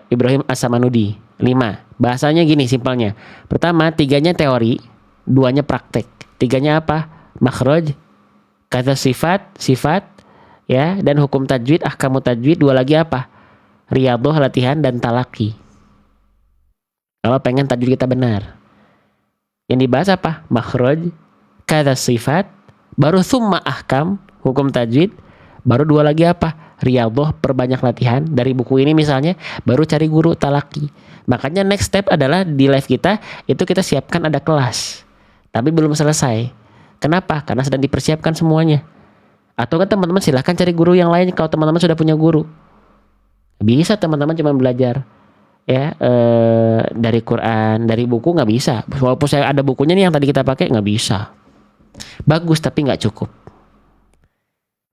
Ibrahim As-Samanudi. 5. Bahasanya gini simpelnya. Pertama, 3-nya teori, 2-nya praktek. 3-nya apa? Makhraj, kata sifat, ya, dan hukum tajwid, ahkamu tajwid. 2 lagi apa? Riyadhah, latihan, dan talaki. Kalau pengen tajwid kita benar. Yang dibahas apa? Makhraj, kata sifat, baru summa ahkam, hukum tajwid, baru 2 lagi apa? Riyadhah, perbanyak latihan dari buku ini misalnya, baru cari guru talaki. Makanya next step adalah di live kita itu kita siapkan ada kelas, tapi belum selesai. Kenapa? Karena sedang dipersiapkan semuanya. Atau kan teman-teman silahkan cari guru yang lain kalau teman-teman sudah punya guru. Bisa teman-teman cuma belajar ya dari Quran, dari buku nggak bisa. Walaupun saya ada bukunya nih yang tadi kita pakai, nggak bisa. Bagus tapi nggak cukup.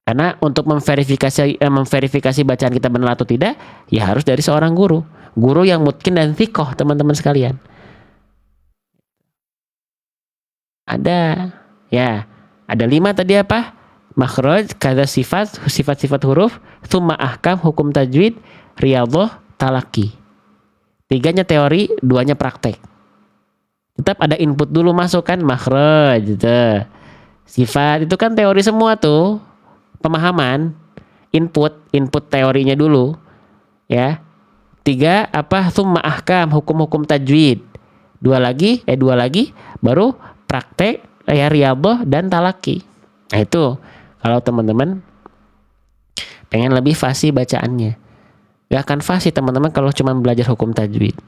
Karena untuk memverifikasi bacaan kita benar atau tidak, ya harus dari seorang guru. Guru yang mutkin dan thiqoh, teman-teman sekalian. Ada, ya, ada 5 tadi apa? Makhraj, kata sifat huruf, thumma ahkam, hukum tajwid, riyadhah, talaki. 3-nya teori, 2-nya praktek. Tetap ada input dulu masuk kan, makhraj, gitu. Sifat itu kan teori semua tuh. Pemahaman, input teorinya dulu, ya. 3 apa? Tsumma ahkam, hukum-hukum tajwid. 2 lagi, baru praktek, ya, riyadhah dan talaki. Nah itu kalau teman-teman pengen lebih fasih bacaannya. Gak akan fasih teman-teman kalau cuma belajar hukum tajwid.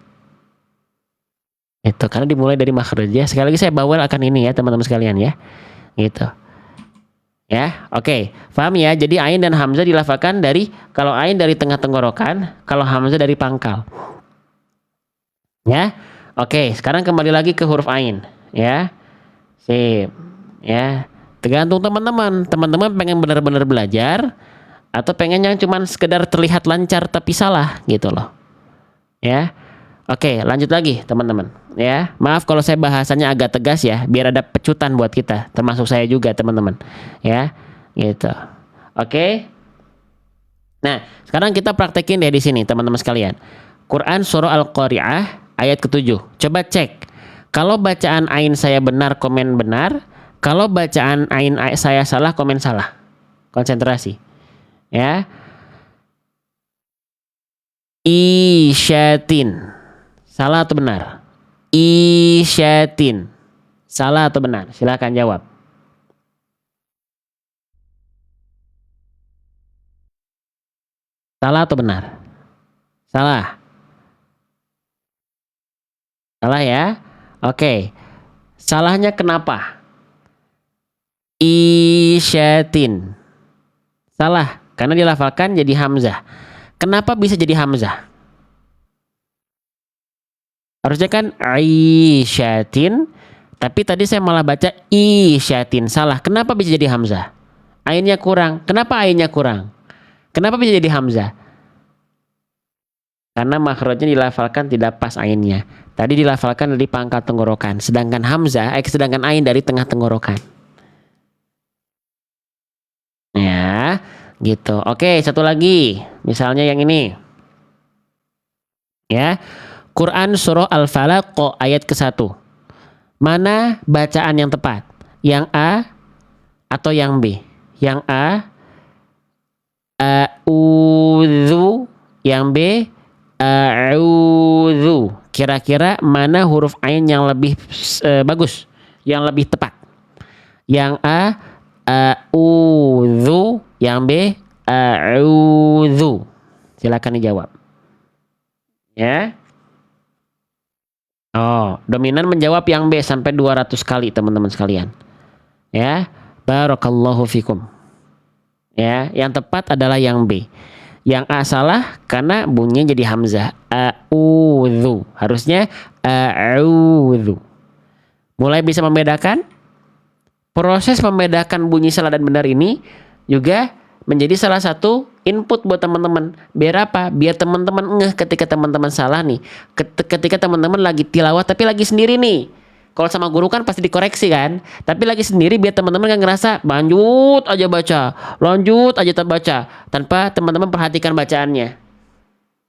Itu karena dimulai dari makhraj ya. Sekali lagi saya bawel akan ini ya teman-teman sekalian ya. Gitu. Ya, oke. Paham ya? Jadi ain dan hamzah dilafalkan dari, kalau ain dari tengah tenggorokan, kalau hamzah dari pangkal. Ya. Oke, sekarang kembali lagi ke huruf ain, ya. Sip. Ya. Tergantung teman-teman. Teman-teman pengen benar-benar belajar atau pengen yang cuman sekedar terlihat lancar tapi salah gitu loh. Ya. Oke, lanjut lagi teman-teman. Ya, maaf kalau saya bahasanya agak tegas ya, biar ada pecutan buat kita, termasuk saya juga teman-teman. Ya, gitu. Oke. Nah, sekarang kita praktekin deh di sini teman-teman sekalian. Quran surah Al-Qari'ah ayat ke-7. Coba cek. Kalau bacaan ain saya benar, komen benar. Kalau bacaan ain saya salah, komen salah. Konsentrasi. Ya. Isyatin. Salah atau benar? Isyatin. Salah atau benar? Silakan jawab. Salah atau benar? Salah. Salah ya? Oke. Salahnya kenapa? Isyatin. Salah, karena dilafalkan jadi hamzah. Kenapa bisa jadi hamzah? Harusnya kan Isyatin, tapi tadi saya malah baca Isyatin. Salah. Kenapa bisa jadi hamzah? Ainnya kurang. Kenapa ainnya kurang? Kenapa bisa jadi hamzah? Karena makhrajnya dilafalkan tidak pas ainnya. Tadi dilafalkan dari pangkal tenggorokan, sedangkan hamzah, sedangkan ain dari tengah tenggorokan. Ya, gitu. Oke, satu lagi. Misalnya yang ini. Ya. Quran surah Al-Falaq ayat ke-1. Mana bacaan yang tepat? Yang A atau yang B? Yang A a'udzu, yang B a'udzu. Kira-kira mana huruf ain yang lebih bagus, yang lebih tepat? Yang A a'udzu, yang B a'udzu. Silakan dijawab. Ya. Oh, dominan menjawab yang B sampai 200 kali teman-teman sekalian. Ya. Barakallahu fikum. Ya, yang tepat adalah yang B. Yang A salah karena bunyinya jadi hamzah. A'udzu. Harusnya a'udzu. Mulai bisa membedakan? Proses membedakan bunyi salah dan benar ini juga menjadi salah satu input buat teman-teman. Biar apa? Biar teman-teman ngeh ketika teman-teman salah nih. Ketika teman-teman lagi tilawah tapi lagi sendiri nih. Kalau sama guru kan pasti dikoreksi kan. Tapi lagi sendiri biar teman-teman gak ngerasa lanjut aja baca, lanjut aja baca tanpa teman-teman perhatikan bacaannya.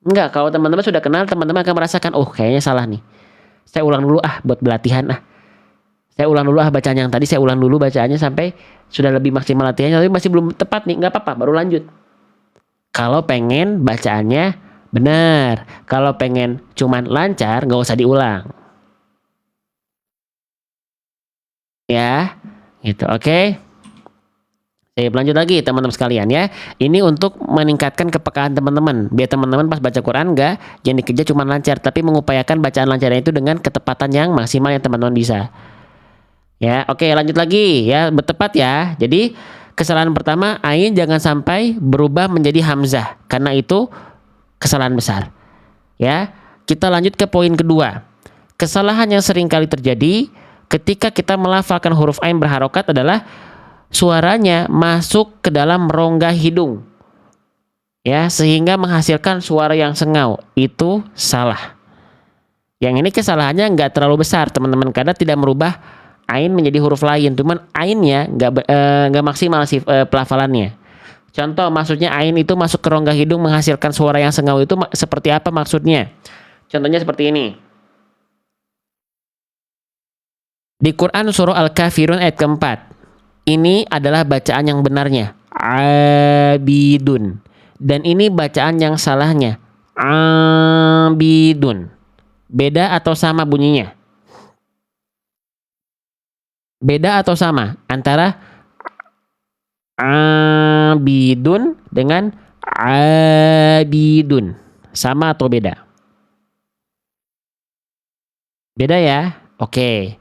Enggak, kalau teman-teman sudah kenal, teman-teman akan merasakan, oh kayaknya salah nih. Saya ulang dulu buat belatihan Saya ulang dulu bacaan yang tadi, saya ulang dulu bacaannya sampai sudah lebih maksimal latihannya, tapi masih belum tepat nih, nggak apa-apa, baru lanjut. Kalau pengen bacaannya benar, kalau pengen cuman lancar, nggak usah diulang. Ya, gitu, oke. Saya lanjut lagi teman-teman sekalian ya. Ini untuk meningkatkan kepekaan teman-teman. Biar teman-teman pas baca Quran nggak jangan dikejar cuman lancar, tapi mengupayakan bacaan lancarnya itu dengan ketepatan yang maksimal yang teman-teman bisa. Ya, oke lanjut lagi ya, bertepat ya. Jadi kesalahan pertama, ain jangan sampai berubah menjadi hamzah karena itu kesalahan besar. Ya, kita lanjut ke poin kedua. Kesalahan yang sering kali terjadi ketika kita melafalkan huruf ain berharokat adalah suaranya masuk ke dalam rongga hidung. Ya, sehingga menghasilkan suara yang sengau. Itu salah. Yang ini kesalahannya nggak terlalu besar, teman-teman, karena tidak merubah ain menjadi huruf lain, cuman ainnya nggak maksimal sih pelafalannya. Contoh, maksudnya ain itu masuk ke rongga hidung menghasilkan suara yang sengau itu seperti apa maksudnya? Contohnya seperti ini. Di Quran surah Al-Kafirun ayat keempat. Ini adalah bacaan yang benarnya. Abidun. Dan ini bacaan yang salahnya. Abidun. Beda atau sama bunyinya? Beda atau sama antara abidun dengan abidun? Sama atau beda? Beda ya? Oke.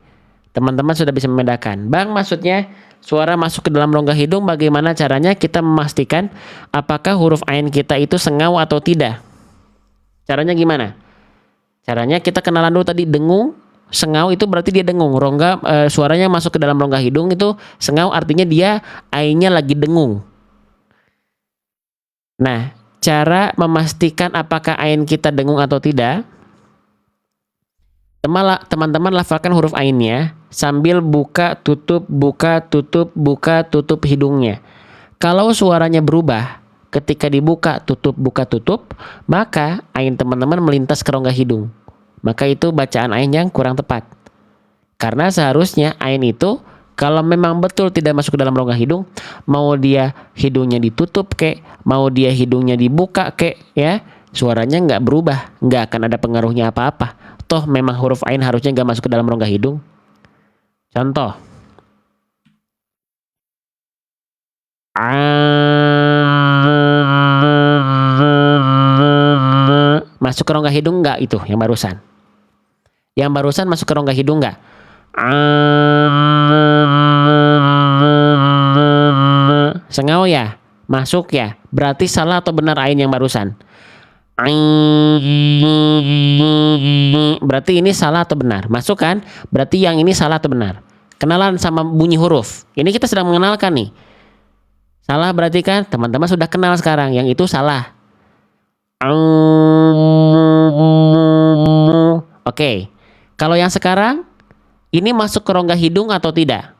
Teman-teman sudah bisa membedakan. Bang, maksudnya suara masuk ke dalam rongga hidung, bagaimana caranya kita memastikan apakah huruf ain kita itu sengau atau tidak? Caranya gimana? Caranya kita kenalan dulu tadi, dengung. Sengau itu berarti dia dengung. Rongga suaranya masuk ke dalam rongga hidung itu sengau, artinya dia ainnya lagi dengung. Nah, cara memastikan apakah ain kita dengung atau tidak, teman-teman lafalkan huruf ainnya sambil buka tutup hidungnya. Kalau suaranya berubah ketika dibuka tutup, maka ain teman-teman melintas ke rongga hidung. Maka itu bacaan ain yang kurang tepat. Karena seharusnya ain itu kalau memang betul tidak masuk ke dalam rongga hidung, mau dia hidungnya ditutup kek, mau dia hidungnya dibuka kek, ya, suaranya nggak berubah, nggak akan ada pengaruhnya apa-apa. Toh memang huruf ain harusnya nggak masuk ke dalam rongga hidung. Contoh, Masuk ke rongga hidung nggak itu yang barusan? Yang barusan masuk ke rongga hidung nggak? Sengau ya? Masuk ya? Berarti salah atau benar ain yang barusan? Berarti ini salah atau benar? Masuk kan? Berarti yang ini salah atau benar? Kenalan sama bunyi huruf. Ini kita sedang mengenalkan nih. Salah berarti kan? Teman-teman sudah kenal sekarang. Yang itu salah. Oke. Kalau yang sekarang, ini masuk ke rongga hidung atau tidak?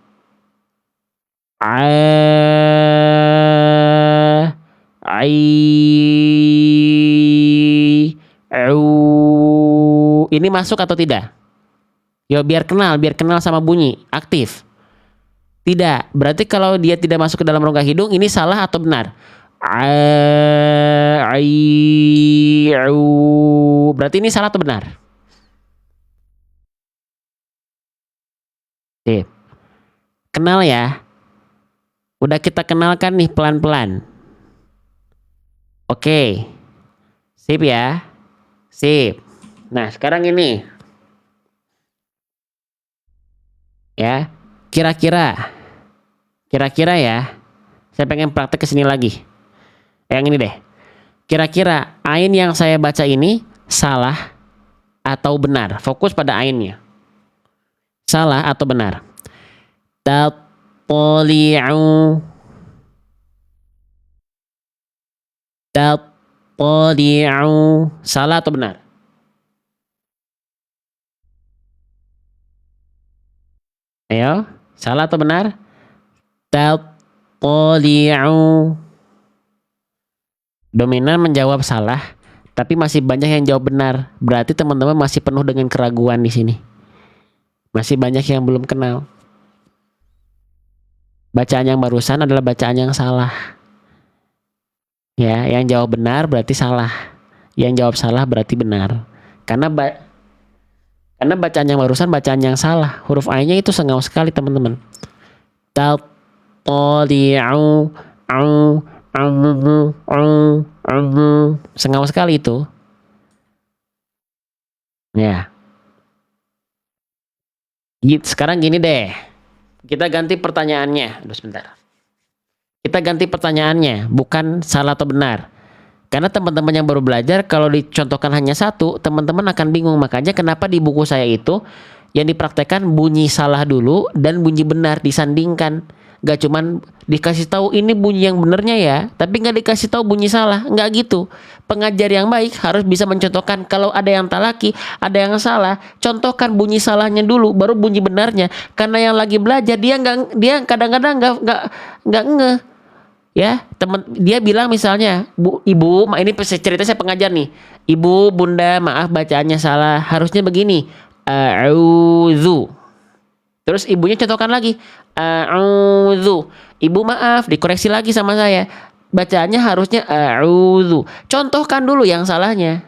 Ini masuk atau tidak? Yo, biar kenal sama bunyi, aktif. Tidak, berarti kalau dia tidak masuk ke dalam rongga hidung, ini salah atau benar? Berarti ini salah atau benar? Oke. Kenal ya. Udah kita kenalkan nih pelan-pelan. Oke. Sip ya. Sip. Nah, sekarang ini. Ya. Kira-kira ya. Saya pengen praktek ke sini lagi. Yang ini deh. Kira-kira ain yang saya baca ini salah atau benar? Fokus pada ainnya. Salah atau benar? Tatli'u. Salah atau benar? Ayo, salah atau benar? Tatli'u. Dominan menjawab salah, tapi masih banyak yang jawab benar. Berarti teman-teman masih penuh dengan keraguan di sini. Masih banyak yang belum kenal. Bacaan yang barusan adalah bacaan yang salah. Ya, yang jawab benar berarti salah. Yang jawab salah berarti benar. Karena bacaan yang barusan bacaan yang salah. Huruf A-nya itu sengau sekali, teman-teman. Tatli'u. Sengau sekali itu. Ya. Sekarang gini deh. Kita ganti pertanyaannya. Aduh, sebentar. Kita ganti pertanyaannya, bukan salah atau benar. Karena teman-teman yang baru belajar, kalau dicontohkan hanya satu, teman-teman akan bingung. Makanya kenapa di buku saya itu yang dipraktekkan bunyi salah dulu dan bunyi benar disandingkan. Gak cuman dikasih tahu ini bunyi yang benernya ya, tapi nggak dikasih tahu bunyi salah, nggak gitu. Pengajar yang baik harus bisa mencontohkan. Kalau ada yang talaki, ada yang salah, contohkan bunyi salahnya dulu, baru bunyi benarnya. Karena yang lagi belajar dia kadang-kadang nggak ngeh. Ya, dia bilang misalnya, ibu, ini cerita saya pengajar nih. Ibu, bunda, maaf bacaannya salah. Harusnya begini. A'udzu. Terus ibunya contohkan lagi. A'udzu. Ibu maaf, dikoreksi lagi sama saya. Bacaannya harusnya a'udzu. Contohkan dulu yang salahnya.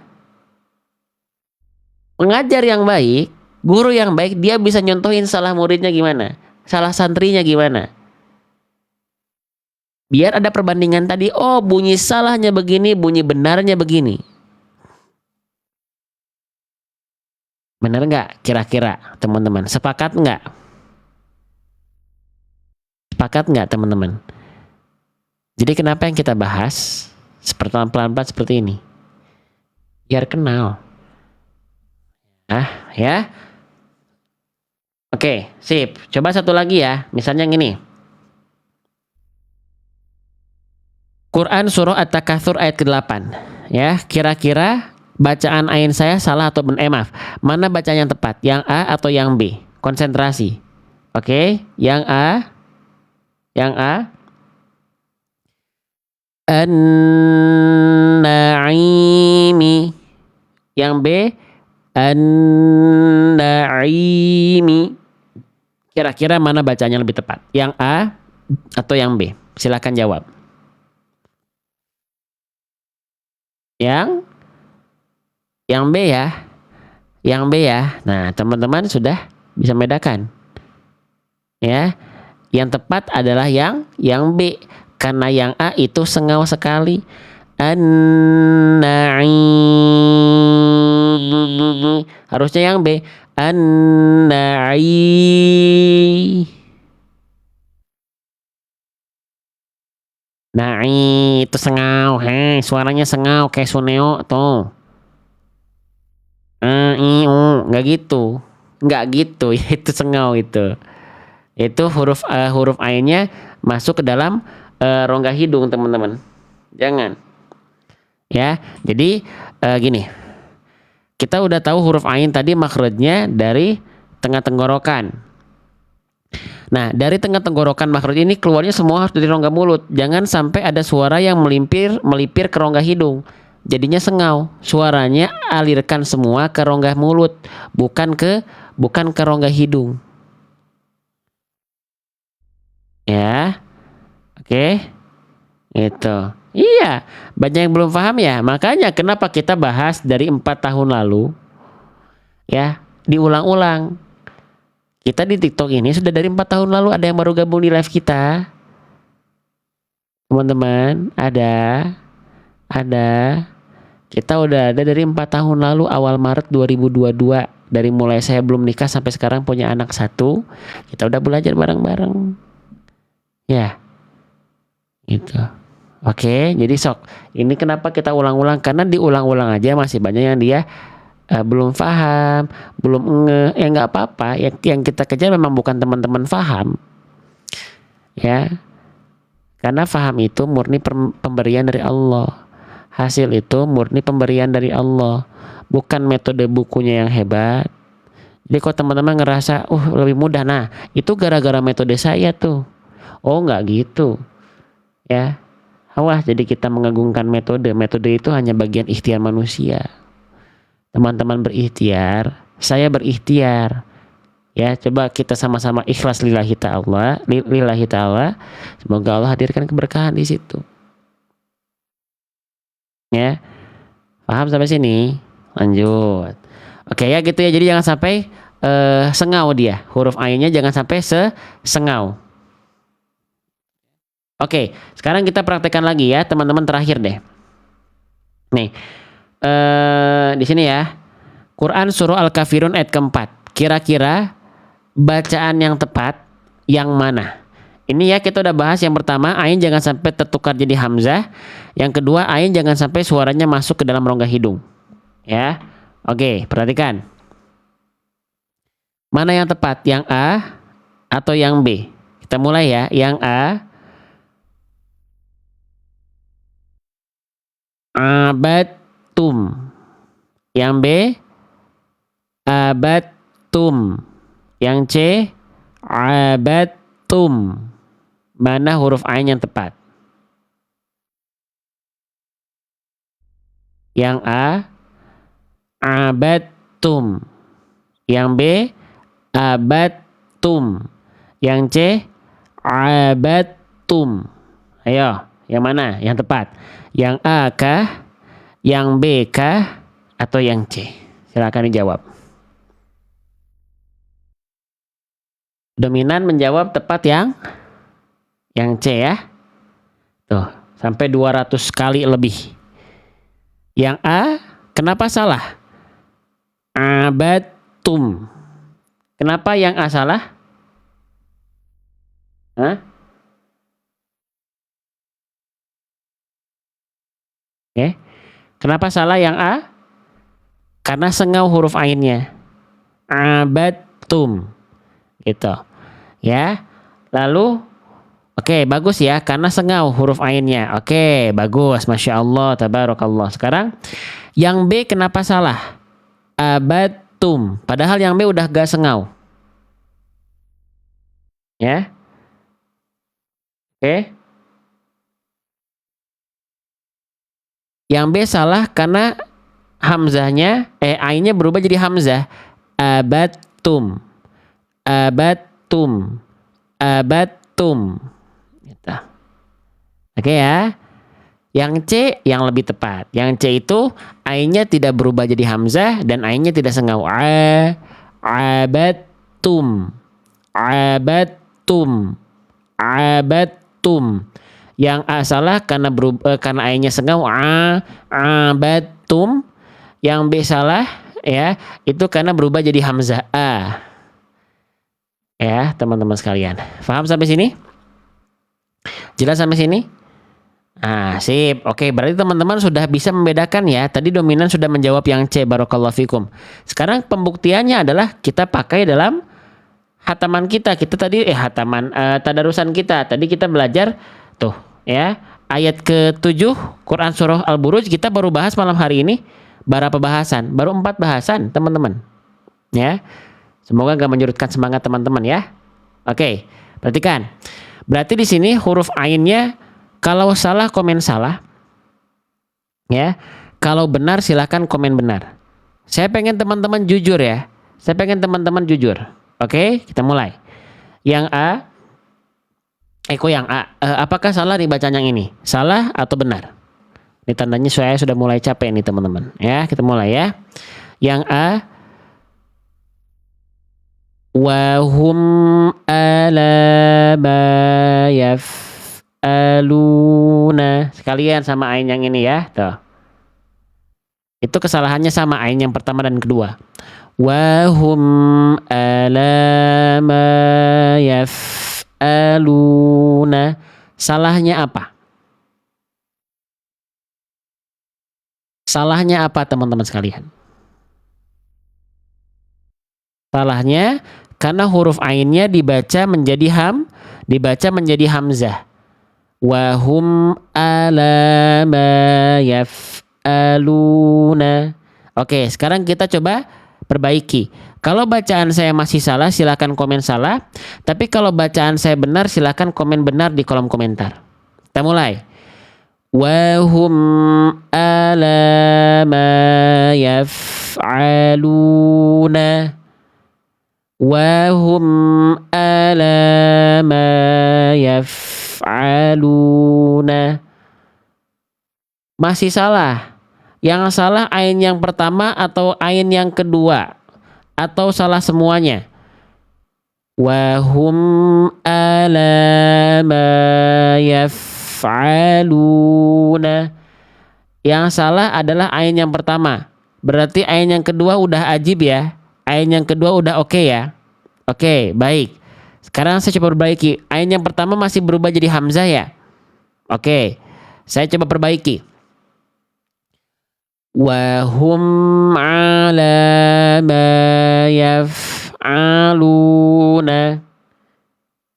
Pengajar yang baik, guru yang baik, dia bisa nyontohin salah muridnya gimana, salah santrinya gimana. Biar ada perbandingan tadi, oh bunyi salahnya begini, bunyi benarnya begini. Benar nggak kira-kira teman-teman? Sepakat nggak? Sepakat nggak teman-teman? Jadi kenapa yang kita bahas pelan-pelan seperti ini? Biar kenal. Ya. Oke, sip. Coba satu lagi ya. Misalnya yang ini. Quran surah At-Takatsur ayat ke-8. Ya, kira-kira bacaan ain saya salah atau maaf. Mana bacaan yang tepat? Yang A atau yang B? Konsentrasi. Oke, yang A. Yang A. An-Na'imi. Yang B. An-Na'imi. Kira-kira mana bacanya lebih tepat? Yang A atau yang B? Silakan jawab. Yang B ya. Yang B ya. Nah, teman-teman sudah bisa membedakan. Ya. Yang tepat adalah yang B. Karena yang A itu sengau sekali. An-na'i. Harusnya yang B. An-na'i. Na'i itu sengau, suaranya sengau kayak Suneo tuh. Nggak gitu, nggak gitu, itu sengau itu. Itu huruf ainnya masuk ke dalam rongga hidung teman-teman. Jangan, ya. Jadi gini, kita udah tahu huruf ain tadi makhrajnya dari tengah tenggorokan. Nah, dari tengah tenggorokan makhraj ini keluarnya semua harus dari rongga mulut. Jangan sampai ada suara yang melipir ke rongga hidung. Jadinya sengau. Suaranya alirkan semua ke rongga mulut, bukan ke rongga hidung. Ya. Oke. Itu. Iya, banyak yang belum paham ya. Makanya kenapa kita bahas dari 4 tahun lalu ya, diulang-ulang. Kita di TikTok ini sudah dari 4 tahun lalu, ada yang baru gabung di live kita. Teman-teman, ada. Kita udah ada dari 4 tahun lalu, awal Maret 2022. Dari mulai saya belum nikah sampai sekarang punya anak 1, kita udah belajar bareng-bareng. Ya, gitu. Oke, jadi sok. Ini kenapa kita ulang-ulang? Karena diulang-ulang aja masih banyak yang dia belum paham, belum ya nggak apa-apa. Yang kita kejar memang bukan teman-teman paham, ya. Karena paham itu murni pemberian dari Allah. Hasil itu murni pemberian dari Allah, bukan metode bukunya yang hebat. Jadi kalau teman-teman ngerasa, lebih mudah, nah itu gara-gara metode saya tuh. Oh nggak gitu, ya. Awas, jadi kita mengagungkan metode. Metode itu hanya bagian ikhtiar manusia. Teman-teman berikhtiar, saya berikhtiar. Ya, coba kita sama-sama ikhlas lillahi ta'ala. Semoga Allah hadirkan keberkahan di situ. Ya. Paham sampai sini? Lanjut. Oke ya gitu ya. Jadi jangan sampai sengau dia. Huruf ainnya jangan sampai sengau. Oke, sekarang kita praktekkan lagi ya, teman-teman, terakhir deh. Nih. Di sini ya, Quran surah Al-Kafirun ayat keempat. Kira-kira bacaan yang tepat yang mana? Ini ya, kita udah bahas yang pertama, ain jangan sampai tertukar jadi hamzah. Yang kedua, ain jangan sampai suaranya masuk ke dalam rongga hidung. Ya, oke, perhatikan. Mana yang tepat, yang A atau yang B? Kita mulai ya, yang A. Abatum. Yang B, abatum. Yang C, abatum. Mana huruf ain yang tepat? Yang A, abatum. Yang B, abatum. Yang C, abatum. Ayo, yang mana yang tepat? Yang A kah? Yang B kah? Atau yang C? Silakan dijawab. Dominan menjawab tepat yang C ya. Tuh, sampai 200 kali lebih. Yang A, kenapa salah? Abatum. Kenapa yang A salah? Hah? Oke. Kenapa salah yang A? Karena sengau huruf ainnya. Abatum. Gitu. Ya. Lalu oke, bagus ya, karena sengau huruf ainnya. Oke, bagus. Masya Allah, tabarakallah. Sekarang yang B kenapa salah? Abatum. Padahal yang B udah gak sengau. Ya. Oke. Yang B salah karena hamzahnya, ainnya berubah jadi hamzah. Abatum. Abatum. Abatum. Gitu. Oke ya. Yang C yang lebih tepat. Yang C itu ainnya tidak berubah jadi hamzah dan ainnya tidak sengau. Abatum. Abatum. Abatum. Yang A salah karena karena ainnya sengau abatum. Yang B salah ya, itu karena berubah jadi hamzah a. Ya, teman-teman sekalian. Paham sampai sini? Jelas sampai sini? Ah, sip. Oke, berarti teman-teman sudah bisa membedakan ya. Tadi dominan sudah menjawab yang C, barakallahu fikum. Sekarang pembuktiannya adalah kita pakai dalam hataman kita. Kita tadi tadarusan kita. Tadi kita belajar tuh ya, ayat ke-7 Quran surah Al-Buruj kita baru bahas malam hari ini. Berapa bahasan? Baru 4 bahasan, teman-teman. Ya. Semoga gak menyurutkan semangat teman-teman ya. Oke, perhatikan. Berarti di sini huruf ainnya kalau salah komen salah. Ya. Kalau benar silahkan komen benar. Saya pengen teman-teman jujur ya. Saya pengen teman-teman jujur. Oke, kita mulai. Yang A. Yang A. Apakah salah nih bacaan yang ini? Salah atau benar? Ini tandanya saya sudah mulai capek nih teman-teman. Ya, kita mulai ya. Yang A. Wahum ala ma yaf'aluna. Sekalian sama ain yang ini ya. Tuh. Itu kesalahannya sama ain yang pertama dan kedua. Wahum ala ma yaf'aluna. Salahnya apa? Salahnya apa teman-teman sekalian? Salahnya karena huruf ainnya dibaca menjadi hamzah. Wahum ala ma yaf'aluna. Oke, sekarang kita coba perbaiki. Kalau bacaan saya masih salah, silakan komen salah. Tapi kalau bacaan saya benar, silakan komen benar di kolom komentar. Kita mulai. Wahum ala ma yaf'aluna. Wahum ala ma yaf'aluna. Masih salah. Yang salah ain yang pertama atau ain yang kedua, atau salah semuanya. Wahum ala ma yaf'aluna. Yang salah adalah ain yang pertama. Berarti ain yang kedua udah ajib ya. Ain yang kedua udah oke ya. Oke, baik. Sekarang saya coba perbaiki. Ain yang pertama masih berubah jadi hamzah ya. Oke, saya coba perbaiki. Wahum ala ma yaf'aluna.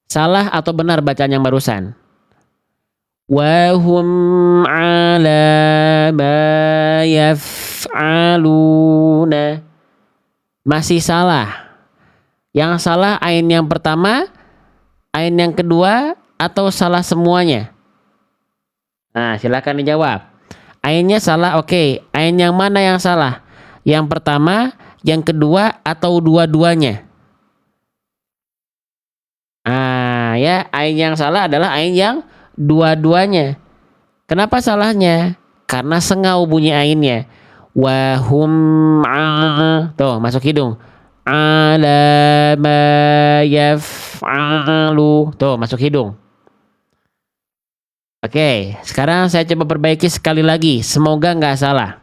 Salah atau benar bacaan yang barusan? Wahum ala ma yaf'aluna. Masih salah. Yang salah ain yang pertama, ain yang kedua, atau salah semuanya? Nah, silakan dijawab. Ainnya salah, oke. Ain yang mana yang salah? Yang pertama, yang kedua, atau dua-duanya? Ah, ya, ain yang salah adalah ain yang dua-duanya. Kenapa salahnya? Karena sengau bunyi ainnya. Wahum tuh masuk hidung. Ala ma yaf'alu. Tuh masuk hidung. Oke, sekarang saya coba perbaiki sekali lagi. Semoga nggak salah.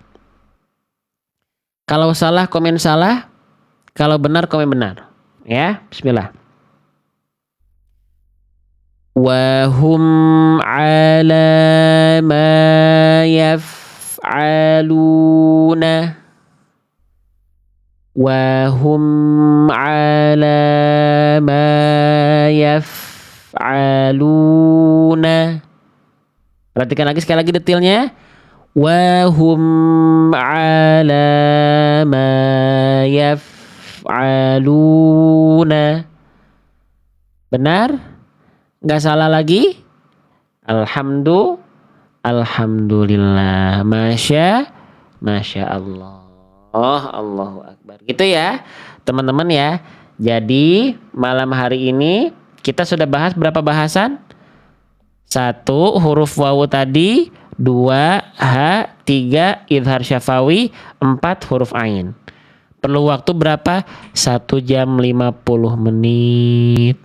Kalau salah komen salah, kalau benar komen benar. Ya, bismillah. Wahum ala ma yaf'aluna. Wahum ala ma yaf'aluna. Perhatikan lagi sekali lagi detailnya. Wahum ala ma yaf'aluna. Benar? Nggak salah lagi? Alhamdulillah. Masya Allah. Allahu Akbar. Gitu ya teman-teman ya. Jadi malam hari ini kita sudah bahas berapa bahasan? 1 huruf wawu tadi, 2 ha, 3 idhar syafawi, 4 huruf ain. Perlu waktu berapa? 1 jam 50 menit.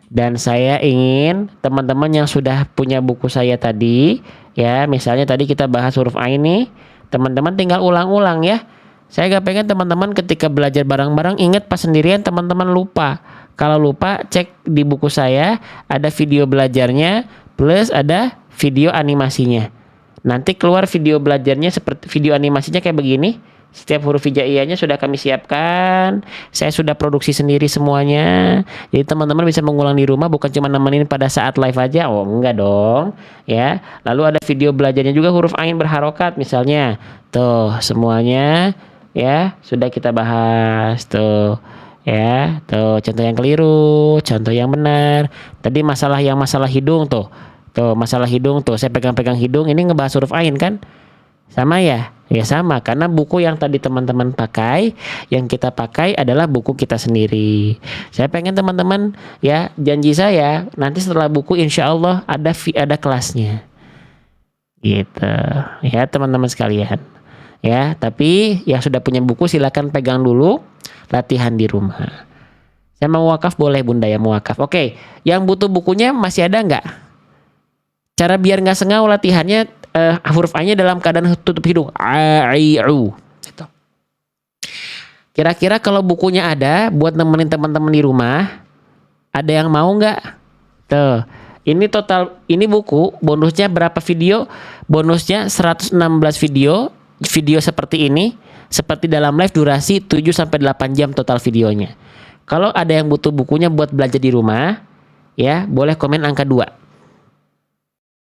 Dan saya ingin teman-teman yang sudah punya buku saya tadi, ya, misalnya tadi kita bahas huruf A ini, teman-teman tinggal ulang-ulang ya. Saya gak pengen teman-teman ketika belajar bareng-bareng ingat pas sendirian teman-teman lupa. Kalau lupa, cek di buku saya, ada video belajarnya plus ada video animasinya. Nanti keluar video belajarnya seperti video animasinya kayak begini. Setiap huruf hijaiyahnya sudah kami siapkan. Saya sudah produksi sendiri semuanya. Jadi teman-teman bisa mengulang di rumah, bukan cuma nemenin pada saat live aja. Oh, enggak dong. Ya. Lalu ada video belajarnya juga huruf ain berharokat misalnya. Tuh, semuanya ya sudah kita bahas tuh. Ya, tuh contoh yang keliru, contoh yang benar. Tadi masalah hidung tuh. Tuh, masalah hidung tuh. Saya pegang-pegang hidung, ini ngebahas huruf ain kan? Sama ya? Ya sama, karena buku yang tadi teman-teman pakai, yang kita pakai adalah buku kita sendiri. Saya pengen teman-teman, ya janji saya, nanti setelah buku insya Allah ada kelasnya. Gitu. Ya teman-teman sekalian. Ya, tapi yang sudah punya buku silakan pegang dulu, latihan di rumah. Saya mau wakaf boleh Bunda ya, mau wakaf. Oke, yang butuh bukunya masih ada nggak? Cara biar nggak sengau latihannya, huruf A-nya dalam keadaan tutup hidung. A-I-U. Gitu. Kira-kira kalau bukunya ada buat nemenin teman-teman di rumah, ada yang mau nggak? Tuh, ini total, ini buku, bonusnya berapa video? Bonusnya 116 video, video seperti ini, seperti dalam live durasi 7-8 jam total videonya. Kalau ada yang butuh bukunya buat belajar di rumah, ya boleh komen angka 2.